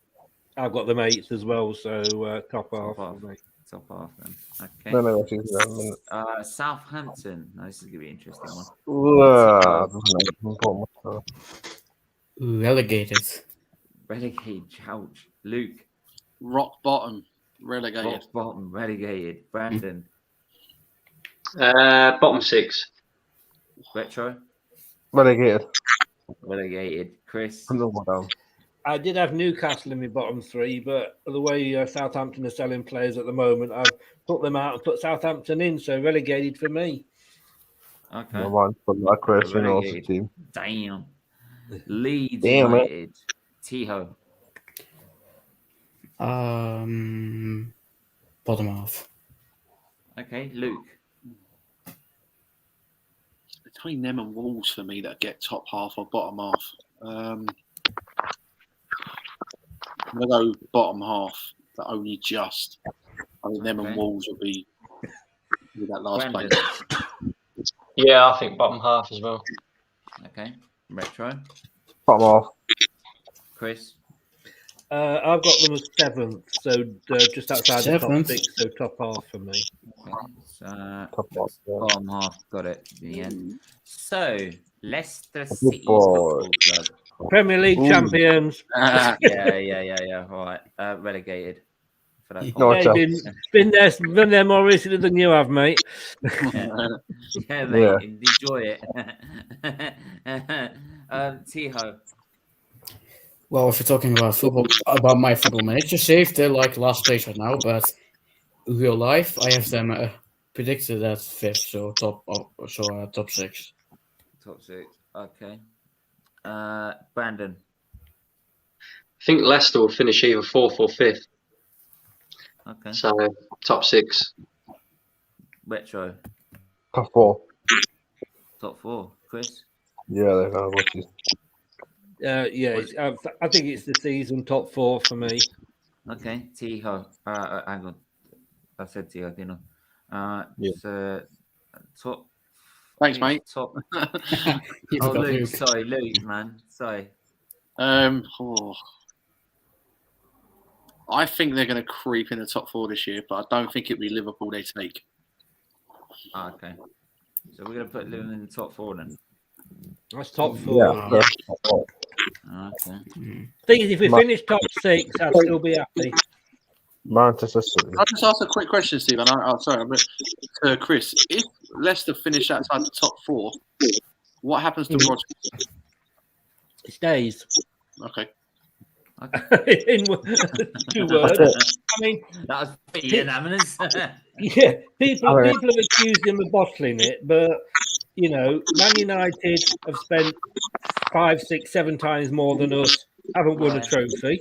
I've got them 8th as well, so top half. Top half. Top half then. Okay. No, no, Susan. Southampton. Now, this is going to be an interesting one. Relegated. Relegated. Ouch. Luke. Rock bottom. Relegated. Rock bottom. Relegated. Brandon. Bottom 6. Retro. Relegated. Relegated. Chris. I did have Newcastle in my bottom 3, but the way Southampton are selling players at the moment, I've put them out and put Southampton in, so relegated for me. Okay. No one for that question also Relegated. team. Damn. Leeds Damn it. United. T-Ho. Bottom half. Okay. Luke. Between them and Wolves for me that get top half or bottom half. I'm going to go bottom half, but only just. I think them and Wolves will be with that last Brandon. place. Yeah, I think bottom half as well. Okay. Retro. Bottom half. Chris. I've got them as 7th, so just outside the top 6, so top half for me. Okay. So, Top half. Yeah. bottom half. Got it. In the end. So, Leicester Good City boy. Football Club. Premier League champions. Yeah. All right. Relegated. For that No, Yeah, been there more recently than you have, mate. Yeah, mate. Enjoy it. T-Ho. Well, if you're talking about football, about my football manager, safe, they're like last place right now, but real life, I have them predicted at 5th, so top 6. Top 6. Okay. Brandon. I think Leicester will finish either 4th or 5th. Okay. So top 6. Retro. Top 4. Top 4. Chris. Yeah, they're going to watch I think it's the season top 4 for me. Okay. T-Ho. Hang on. I said T-Ho, didn't I? Yeah. So, top. Thanks, mate. Top. You Oh, forgot Luke. Luke. Sorry, Luke, man. Sorry. I think they're going to creep in the top 4 this year, but I don't think it'll be Liverpool they take. Okay. So we're going to put Liverpool in the top 4 then. That's top 4. Yeah. Okay. Thing is, if we finish top 6, I'd still be happy. Manchester City. I'll just ask a quick question, Steve. I'm sorry, Chris. If Leicester finish outside the top 4, what happens to Rodgers? It stays. Okay. In 2 words. I mean, that was pretty unanimous. Yeah, people have accused him of bottling it, but you know, Man United have spent 5, 6, 7 times more than us, haven't won a trophy.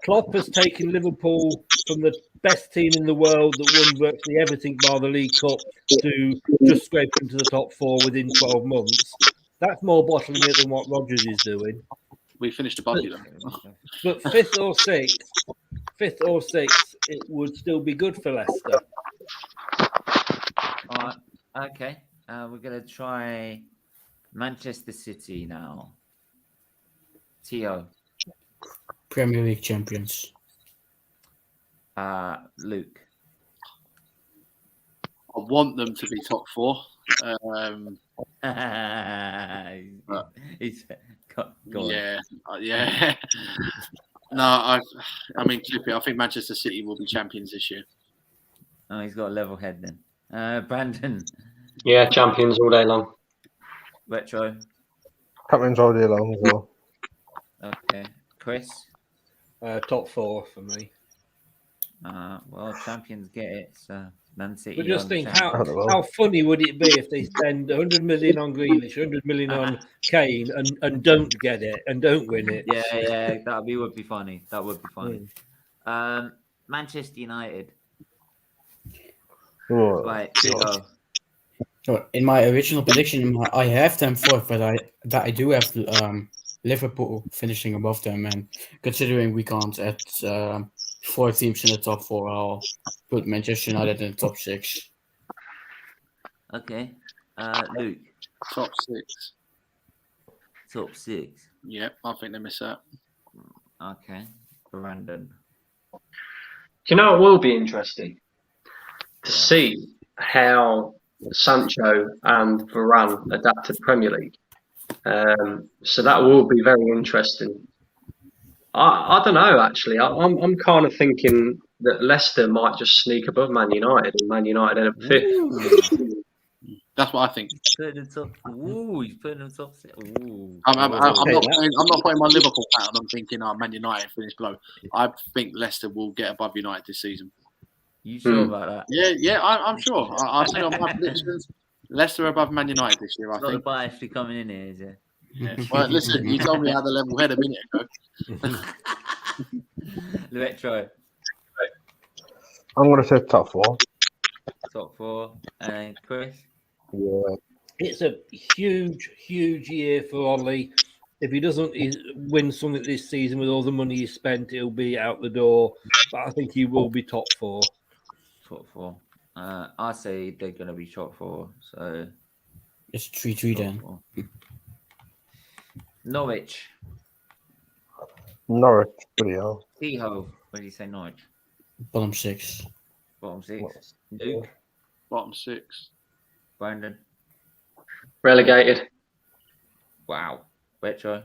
Klopp has taken Liverpool from the best team in the world that won virtually everything bar the League Cup to just scrape into the top 4 within 12 months. That's more bottling it than what Rodgers is doing. We finished above you, then. But 5th or 6th, it would still be good for Leicester. All right. Okay. We're going to try Manchester City now. Tio. Premier League champions. Luke. I want them to be top 4. He's go on. Yeah. No, I mean, Clippy, I think Manchester City will be champions this year. Oh, he's got a level head then. Brandon. Yeah, champions all day long. Retro. Champions all day long as well. Okay. Chris. Top 4 for me. Well, champions get it. So Man City. But just think, how funny would it be if they spend 100 million on Grealish, 100 million on Kane, and don't get it and don't win it? Yeah, would be funny. That would be funny. Manchester United. Right, So in my original prediction, I have them 4th, but I do have Liverpool finishing above them, and considering we can't add 4 teams in the top 4, I'll put Manchester United in the top 6. Okay. Luke. Top 6. Top 6. Yep, I think they miss out. Okay. Brandon. Do you know it will be interesting to see how Sancho and Varane adapt to the Premier League. So that will be very interesting. I don't know, actually. I'm kind of thinking that Leicester might just sneak above Man United and Man United end up 5th. That's what I think. He's putting them top 6. Ooh. I'm not putting my Liverpool hat on. I'm thinking, Man United finish below. I think Leicester will get above United this season. You sure about that? Yeah, I'm sure. I've seen on my predictions, Leicester above Man United this year, I think. Not actually coming in here, is it? Yeah. Well, listen, you told me how the level head a minute ago. Retro. I'm going to say top 4. Top 4. And Chris? Yeah. It's a huge, huge year for Ollie. If he doesn't win something this season with all the money he spent, he'll be out the door. But I think he will be top 4. Top 4. I say they're going to be top 4. So it's 3-3 then. Norwich. Pretty hell. T-Ho. What do you say, Norwich? Bottom 6. Bottom 6. Luke. Bottom 6. Brandon. Relegated. Wow. Retro.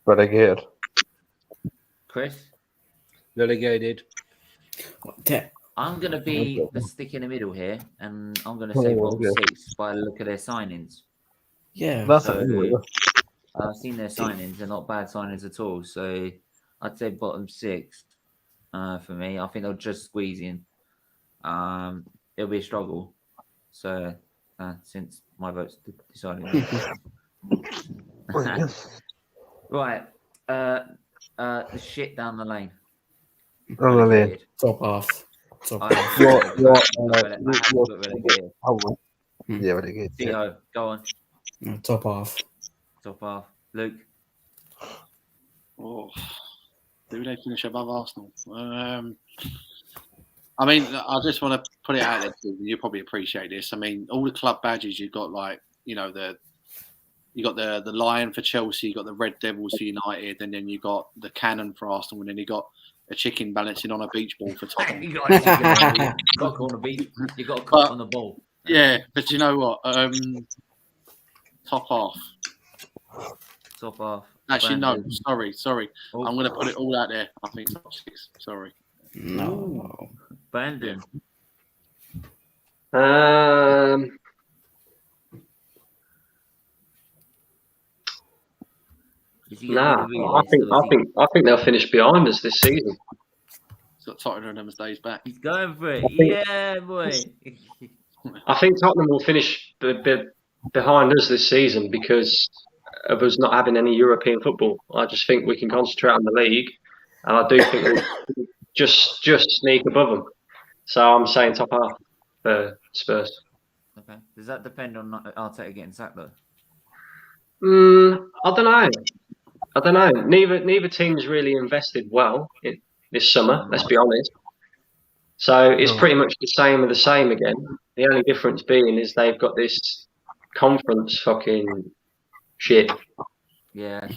Relegated. Chris. Relegated. I'm going to be the stick in the middle here, and I'm going to say bottom 6 by the look of their signings. Yeah. That's I've seen their signings. They're not bad signings at all. So I'd say bottom 6 for me. I think they'll just squeeze in. It'll be a struggle. So since my vote's decided. Right. The shit down the lane. Top half. Yeah, relegated. Theo, go on. Top half. Top half. Luke. Oh, do they finish above Arsenal? I mean, I just want to put it out there. You probably appreciate this. I mean, all the club badges you've got, like you got the lion for Chelsea, you got the Red Devils for United, and then you got the cannon for Arsenal, and then you got a chicken balancing on a beach ball for Tottenham. You got a cock on the beach. You got a cock on the ball. Yeah, but you know what? Top half. Top half. Actually, no. Brandon. Sorry. Oh. I'm going to put it all out there. I think top 6. Sorry. No. Brandon. I think they'll finish behind us this season. He's got Tottenham as days back. He's going for it. Yeah, boy. I think Tottenham will finish behind us this season because of us not having any European football. I just think we can concentrate on the league, and I do think we'll just sneak above them. So I'm saying top half for Spurs. Okay. Does that depend on Arteta getting sacked though? I don't know. Neither team's really invested well this summer. Let's be honest. So it's pretty much the same again. The only difference being is they've got this conference fucking shit. Yeah.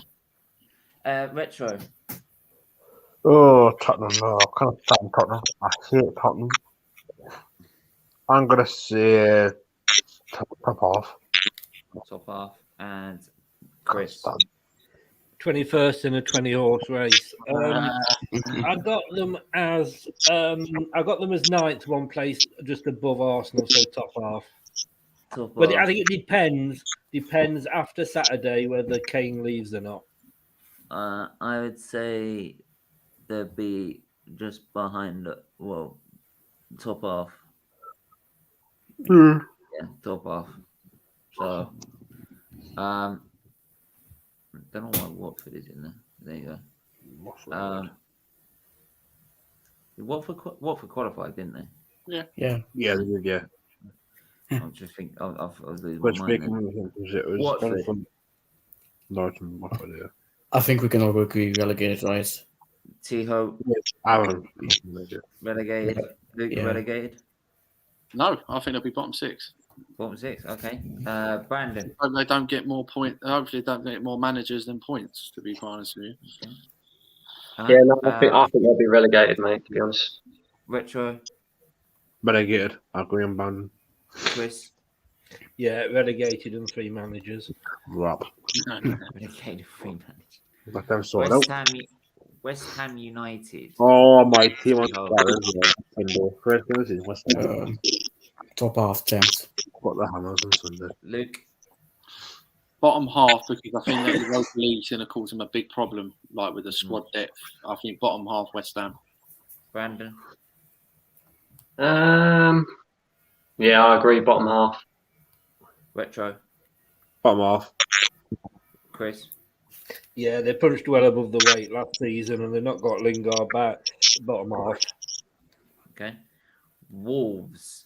Retro. Oh, Tottenham. No, I can't stand Tottenham. I hate Tottenham. I'm going to say top half. Top half. And Chris. 21st in a 20-horse race. I got them as 9th, one place just above Arsenal, so top half. But I think it depends after Saturday whether Kane leaves or not. I would say they'll be just behind. Top half. Yeah, top half. So, don't know why Watford is in there. There you go. Watford qualified, didn't they? Yeah, they did, yeah. I'm just thinking. I was losing Which my big mind. it was Watford. from Norton, Watford, yeah. I think we can all agree relegated, right? T-Ho, Aaron. relegated. Luke, Yeah. relegated. No, I think they'll be bottom 6. Bottom 6, okay. Brandon. Hope they don't get more points. Hopefully, they don't get more managers than points, to be honest with you. Yeah, no, I think they'll be relegated, mate, to be honest. Retro, Relegated. I agree on Brandon. Chris. Yeah, relegated and 3 managers. Rap. Relegated 3 managers. Let them sort out. West Ham United. Oh, my team on Sunday. First is West Ham. Top half, champs. Got the Hammers on Sunday. Luke. Bottom half, because I think that the Europa League's going to cause them a big problem, like with the squad depth. I think bottom half, West Ham. Brandon. Yeah, I agree. Bottom half. Retro. Bottom half. Chris. Yeah, they punched well above the weight last season, and they've not got Lingard back. Bottom half. Okay. Wolves.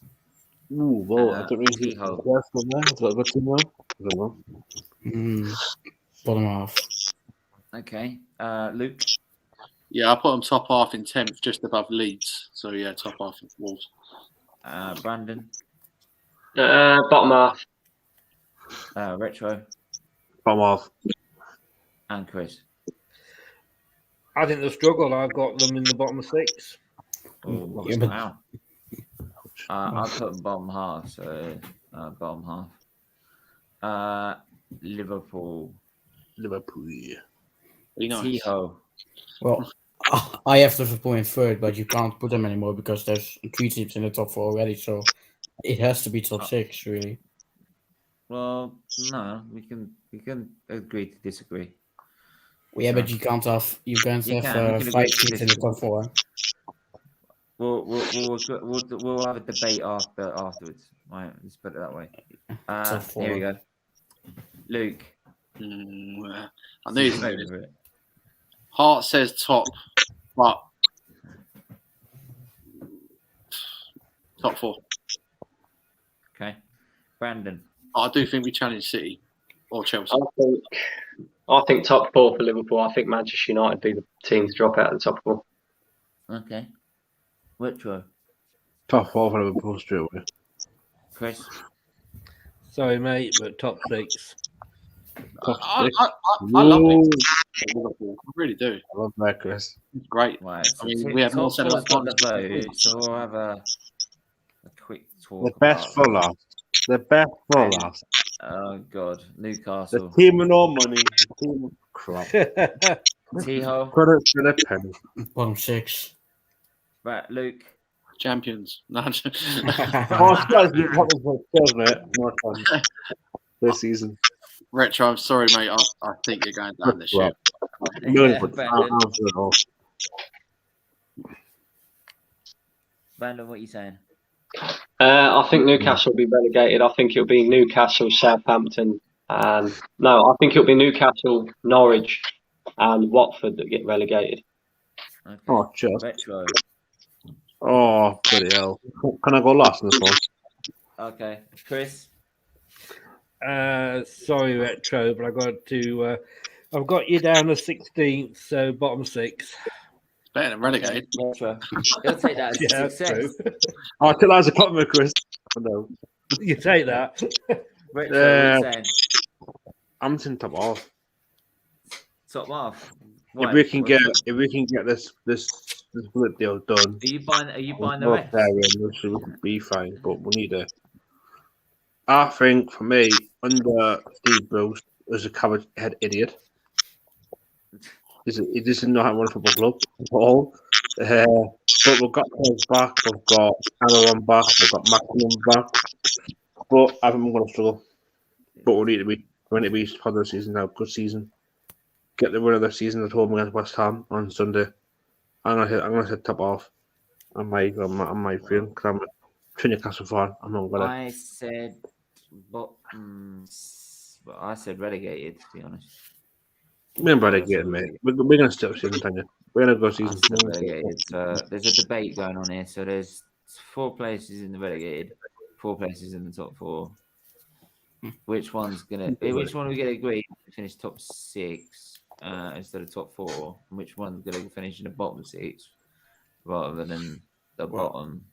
Ooh, well, I don't really think T-Ho. that's from there. Is that a good team now? I don't know. Bottom half. Okay. Luke. Yeah, I put them top half in 10th, just above Leeds. So, yeah, top half in Wolves. Brandon. Bottom half. Retro. Bottom half. And Chris. I think they'll struggle. I've got them in the bottom 6. Oh, Yeah, but- wow. I'll put bottom half, so bottom half. Liverpool. Yeah. Be nice. T-Ho. Well, I have Liverpool in 3rd, but you can't put them anymore because there's 3 teams in the top 4 already, so it has to be top 6, really. Well, no, we can agree to disagree. Well, yeah, but you can't have 5 teams in the top 4. We'll have a debate afterwards. Right, let's put it that way. Here we go. Luke. I knew it. Heart says top, but top 4. Okay. Brandon. I do think we challenge City or Chelsea. I think top 4 for Liverpool. I think Manchester United be the team to drop out of the top 4. Okay. Retro. Top 4 for Liverpool straight away. Chris. Sorry, mate, but top 6. I love it. Liverpool. I really do. I love that, Chris. It's great. Right. I mean, we have more got the celebrations. vote, so we'll have a quick talk. The best for last. The best for last. Oh God, The Newcastle. team with no money. Crap. T-Ho. Put it in a pen. Bottom 6. Right, Luke. Champions. No, Oh, Spurs, mate. More fun this season. Retro, I'm sorry, mate. I think you're going down this ship. Brandon, what are you saying? I think Newcastle will be relegated. I think it'll be Newcastle, Southampton, and I think it'll be Newcastle, Norwich, and Watford that get relegated. Okay. Oh, just. Retro. Oh, bloody hell. Can I go last in this one? Okay. Chris? Sorry, Retro, but I've got you down to 16th, so bottom 6. Better than relegated. Retro. He'll take that as success. Oh, I think that was a compliment, Chris. Oh, no. You take that. Retro, what are you saying? I'm saying top off. Top off. If we can get this split deal done, Are you buying the rest? We should be fine, but we need to. I think for me, under Steve Bruce as a covered head idiot, he doesn't know how to run a football club at all. But we've got players back, we've got Aaron back, we've got Macklin back. But I think we're going to struggle. But we need to be for the season now. Good season. Get the win of the season at home against West Ham on Sunday. I'm gonna hit top off. I might feel because I'm a Newcastle fan. I'm not gonna. I said relegated. To be honest, We're relegated, mate. We're gonna still season, Tanya. We're gonna go season. Relegated. There's a debate going on here. So there's 4 places in the relegated, 4 places in the top 4. Which one are we gonna agree to finish top 6? Instead of top 4, and which one's going to finish in the bottom 6 rather than the bottom?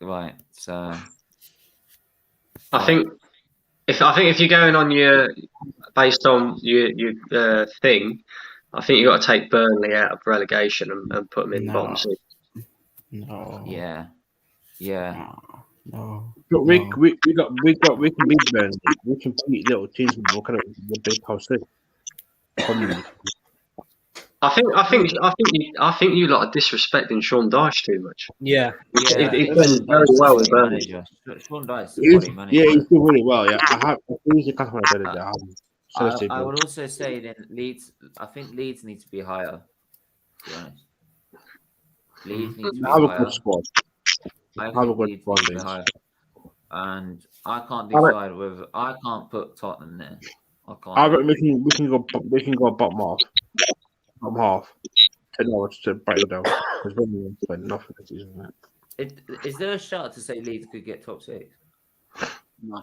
Right. So, I think if you're going on based on your thing, I think you got to take Burnley out of relegation and put them in bottom 6. No. Yeah. No. But we can beat Burnley. We can beat little teams and look at the big house. I think you lot are disrespecting Sean Dyche too much. Yeah. He's done very well with Burnley. Sean Dyche he's doing really well. Yeah, I would also say that Leeds. I think Leeds needs to be higher. To be honest, Leeds needs to be higher. Have a good squad. Higher. And I can't decide whether I can't put Tottenham there. I can't. I reckon we can go bottom half. To break it down. Because Birmingham played nothing this season. Is there a shot to say Leeds could get top 6? No.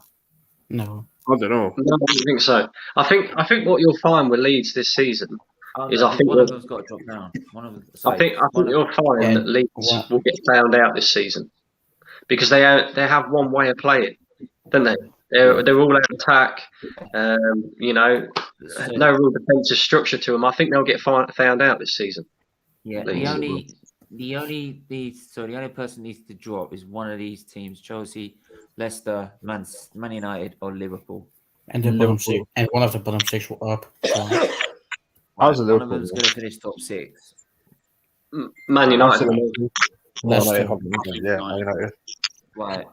I don't know. No, I don't think so. I think what you'll find with Leeds this season is I think one of them's got to drop down. I think you'll find that Leeds will get found out this season because they have one way of playing, don't they? They're all out attack. No real defensive structure to them. I think they'll get found out this season. Yeah, the only person needs to drop is one of these teams: Chelsea, Leicester, Man United, or Liverpool. And then bottom 6, and one of the bottom 6 will up. So. One of them's going to finish top 6. Man United. Leicester. Yeah, Right.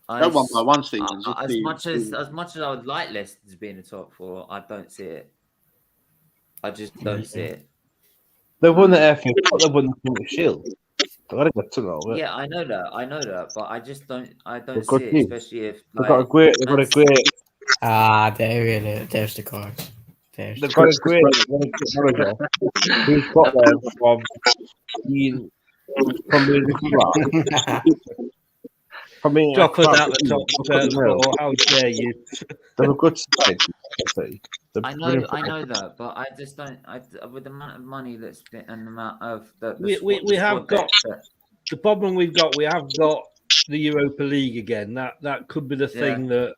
That one by one season. As much as I would like Leicester to be in the top 4, I don't see it. I just don't see it. They won the FA Cup. They won the Community Shield. They got to get to that. Yeah, I know that, but I just don't. I don't see it, especially if they've got a great. There's the cards. They've got a great manager who's got them from being drop us out the top 4. How dare you? They're a good side. I know that, but I just don't. With the amount of money that's spent and the amount of we have got the problem we have got the Europa League again. That could be the thing that.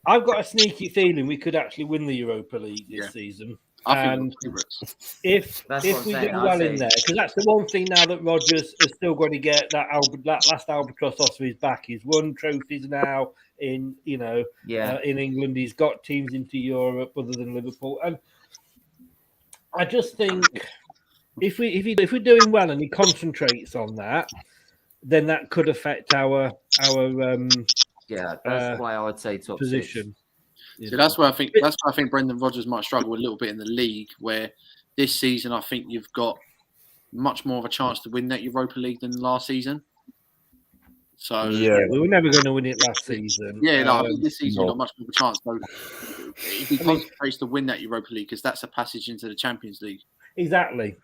I've got a sneaky feeling we could actually win the Europa League this season. And if we do well in there, because that's the one thing now that Rodgers has still got to get that last albatross off his back. He's won trophies now in in England. He's got teams into Europe other than Liverpool, and I just think if we're doing well and he concentrates on that, then that could affect our that's why I would say top position. So that's why I think Brendan Rodgers might struggle a little bit in the league, where this season I think you've got much more of a chance to win that Europa League than last season. So we were never going to win it last season. I think this season you've got much more of a chance. So if he concentrates to win that Europa League, because that's a passage into the Champions League. Exactly.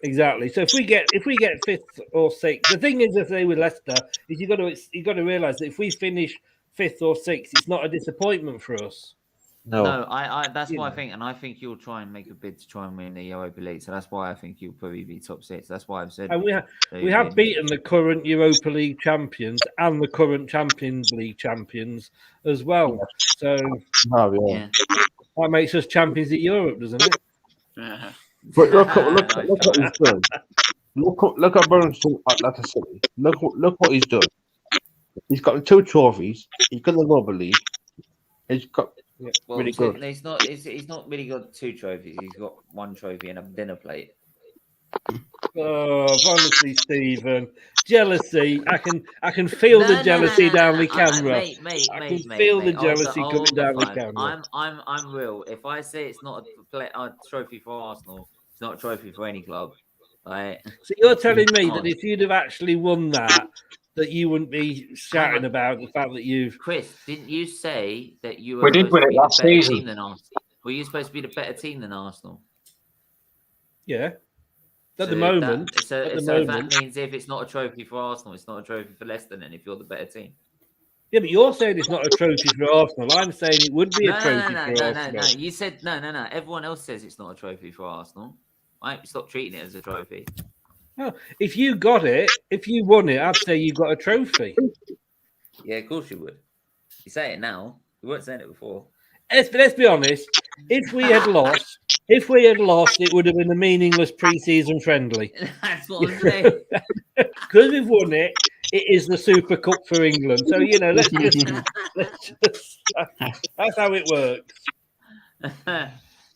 So if we get fifth or sixth, the thing is, if they with Leicester, is you got to realise that if we finish fifth or sixth, it's not a disappointment for us. No, I that's why I think, and I think you'll try and make a bid to try and win the Europa League. So that's why I think you'll probably be top six. That's why I've said. And we have beaten the current Europa League champions and the current Champions League champions as well. So that makes us champions of Europe, doesn't it? Yeah. But look what he's done. Look at Burnley at Leicester City. Look what he's done. He's got 2 trophies. He's got the Europa League. He's got really good. He's not really got 2 trophies. He's got 1 trophy and a dinner plate. Oh, honestly, Stephen, jealousy. I can feel the jealousy down the camera. I can feel the jealousy coming down the camera. I'm real. If I say it's not a trophy for Arsenal, it's not a trophy for any club. Right? So you're telling me that if you'd have actually won that you wouldn't be shouting about the fact that you've... Chris, didn't you say that you were We did win it last season. Were you supposed to be the better team than Arsenal? Yeah. At the moment. That means if it's not a trophy for Arsenal, it's not a trophy for Leicester then, if you're the better team. Yeah, but you're saying it's not a trophy for Arsenal. I'm saying it would be a trophy for Arsenal. No. You said no. Everyone else says it's not a trophy for Arsenal. Right? Stop treating it as a trophy. No, if you got it, if you won it, I'd say you got a trophy. Yeah, of course you would. You say it now. You weren't saying it before. Let's be honest. If we had lost, it would have been a meaningless pre-season friendly. That's what I'm saying. Because we've won it, it is the Super Cup for England. So let's just that's how it works.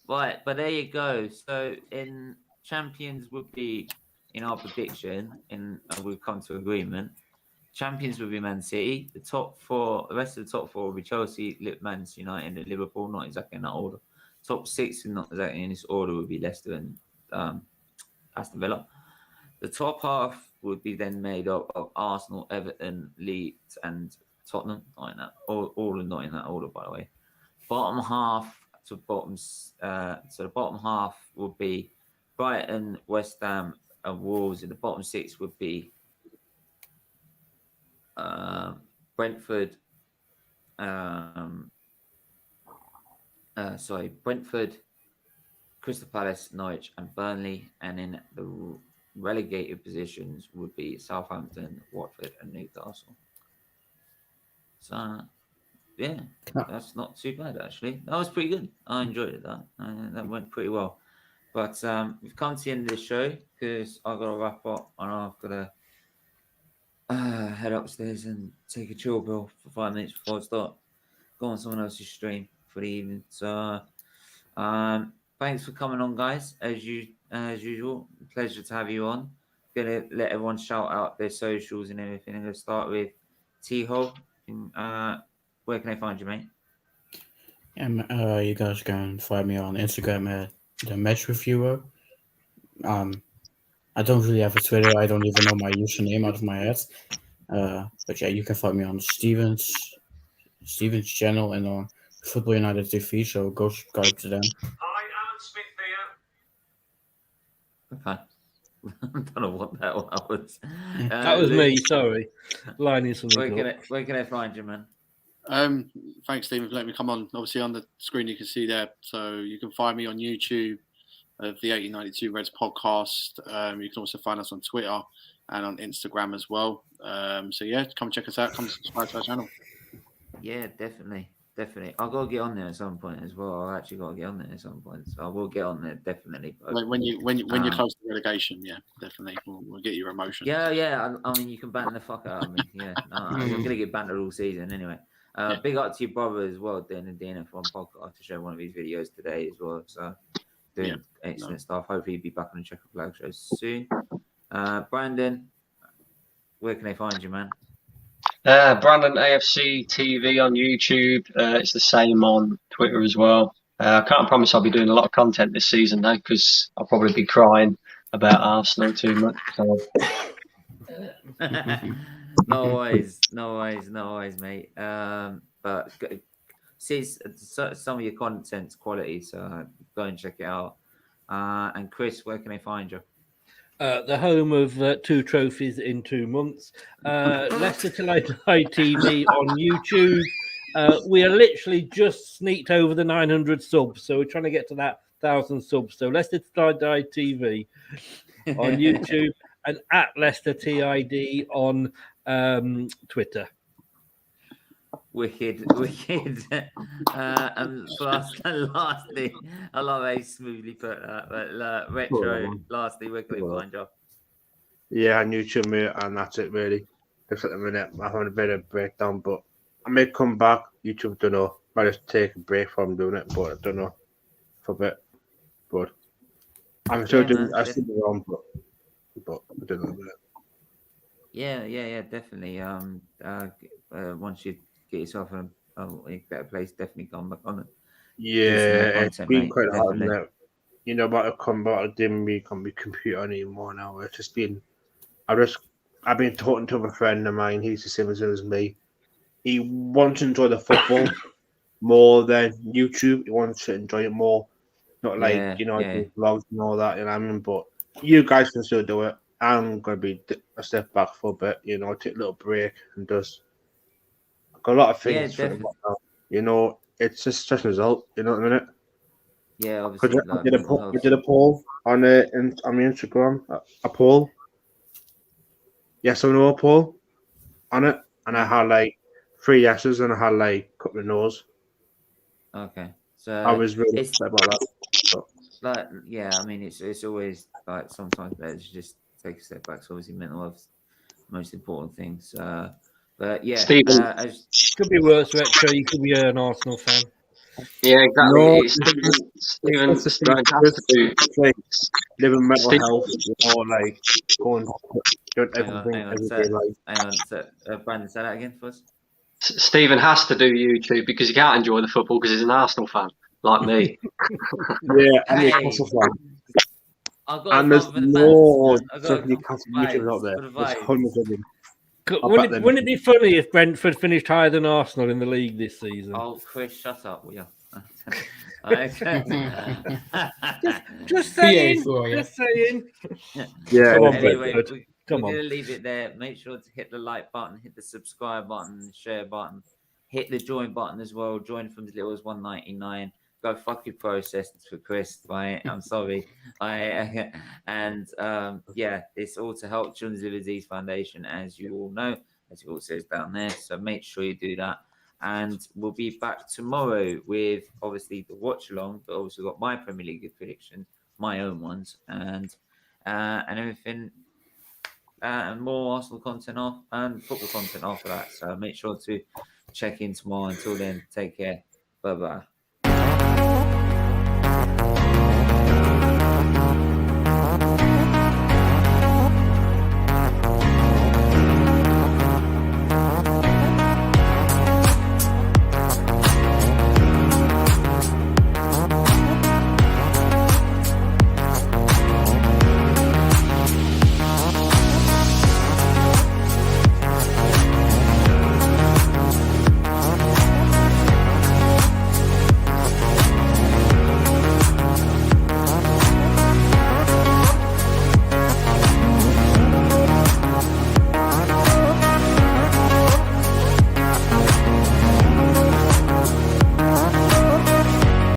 Right, but there you go. So in champions would be, in our prediction, we've come to agreement. Champions will be Man City. The rest of the top 4 will be Chelsea, Manchester United, and Liverpool. Not exactly in that order. Top 6, not exactly in this order, would be Leicester and Aston Villa. The top half would be then made up of Arsenal, Everton, Leeds, and Tottenham. Not in that, all not in that order, by the way. Bottom half to bottoms. So the bottom half would be Brighton, West Ham, and Wolves. In the bottom 6 would be Brentford, Crystal Palace, Norwich, and Burnley. And in the relegated positions would be Southampton, Watford, and Newcastle. So, yeah, that's not too bad, actually. That was pretty good. I enjoyed it, that went pretty well. But we've come to the end of the show because I've got to wrap up and I've got to head upstairs and take a chill pill for 5 minutes before I start. Go on someone else's stream for the evening. So, thanks for coming on, guys. As usual, pleasure to have you on. Gonna let everyone shout out their socials and everything. I'm gonna start with T-Ho. Where can I find you, mate? You guys can find me on Instagram at the Match Reviewer. I don't really have a Twitter. I don't even know my username out of my head. But yeah, you can find me on Steven's channel and on Football United TV. So go subscribe to them. Okay. I don't know what that was. That was me. Sorry, lining something. Where can I find you, man? Thanks, Stephen, for letting me come on. Obviously, on the screen you can see there. So you can find me on YouTube of the 1892 Reds podcast. You can also find us on Twitter and on Instagram as well. So yeah, come check us out. Come subscribe to our channel. Yeah, definitely. definitely. I've got to get on there at some point as well. I've actually got to get on there at some point. So I will get on there definitely. But, when you're close to relegation, yeah, definitely. We'll get your emotions. Yeah. I mean, you can ban the fuck out of me. Yeah, I'm gonna get banned all season anyway. Big up to your brother as well, doing the DNF1 podcast to show one of his videos today as well. So doing excellent stuff. Hopefully, he'll be back on the Checker Flag show soon. Brandon, where can they find you, man? Brandon AFC TV on YouTube. It's the same on Twitter as well. I can't promise I'll be doing a lot of content this season though, because I'll probably be crying about Arsenal too much. So. No worries, mate. But see, some of your content's quality, so go and check it out. And Chris, where can they find you? The home of 2 trophies in 2 months. Leicester Till I Die TV on YouTube. We are literally just sneaked over the 900 subs, so we're trying to get to that 1,000 subs. So Leicester Till I Die TV on YouTube and at Leicester TID on Twitter. Wicked. And lastly, I love how you smoothly put that. But Retro, lastly, where can we find you? Yeah, on YouTube, mate, and that's it, really. Just at the minute, I'm having a bit of a breakdown, but I may come back. YouTube, don't know. I just take a break from doing it, but I don't know for a bit. But I'm still doing. I still do wrong, but I don't know. Yeah, definitely. Once you get yourself in a better place, definitely come back on it. Yeah, it's been quite hard now. You know, about to come back, I didn't make on my computer anymore now. It's just been, I've been talking to a friend of mine. He's the same as me. He wants to enjoy the football more than YouTube. He wants to enjoy it more, not like vlogs and all that. You know what I mean? But you guys can still do it. I'm gonna be a step back for a bit. You know, take a little break and just. I've got a lot of things. You know, it's just a result. You know what I mean? Yeah, obviously. We did a poll on Instagram. A poll. Yes or no poll on it, and I had like 3 yeses and I had like a couple of no's. Okay, so I was really upset about that. So. Like, yeah, I mean, it's always like sometimes better to just take a step back. So obviously, mental health is the most important things. But yeah, Stephen, could be worse. Retro, you could be an Arsenal fan. Yeah, exactly. No, Stephen has to do living mental health, or like going doing everything every day. Hang on, Brandon, say that again for us. Stephen has to do YouTube because he can't enjoy the football because he's an Arsenal fan, like me. Yeah, I'm a Arsenal fan. And there's no YouTubers out there. There's hundreds of them. Wouldn't it be funny if Brentford finished higher than Arsenal in the league this season? Oh, Chris, shut up, will you? just saying. Just saying. Yeah. Anyway, we're going to leave it there. Make sure to hit the like button, hit the subscribe button, share button, hit the join button as well. Join from as little as $1.99. Go fuck your process for Chris, right? I'm sorry. It's all to help Children's Liver Disease Foundation, as you all know, as it all says down there. So make sure you do that. And we'll be back tomorrow with obviously the watch along, but also got my Premier League prediction, my own ones, and everything, and more Arsenal content off and football content after that. So make sure to check in tomorrow. Until then, take care. Bye bye.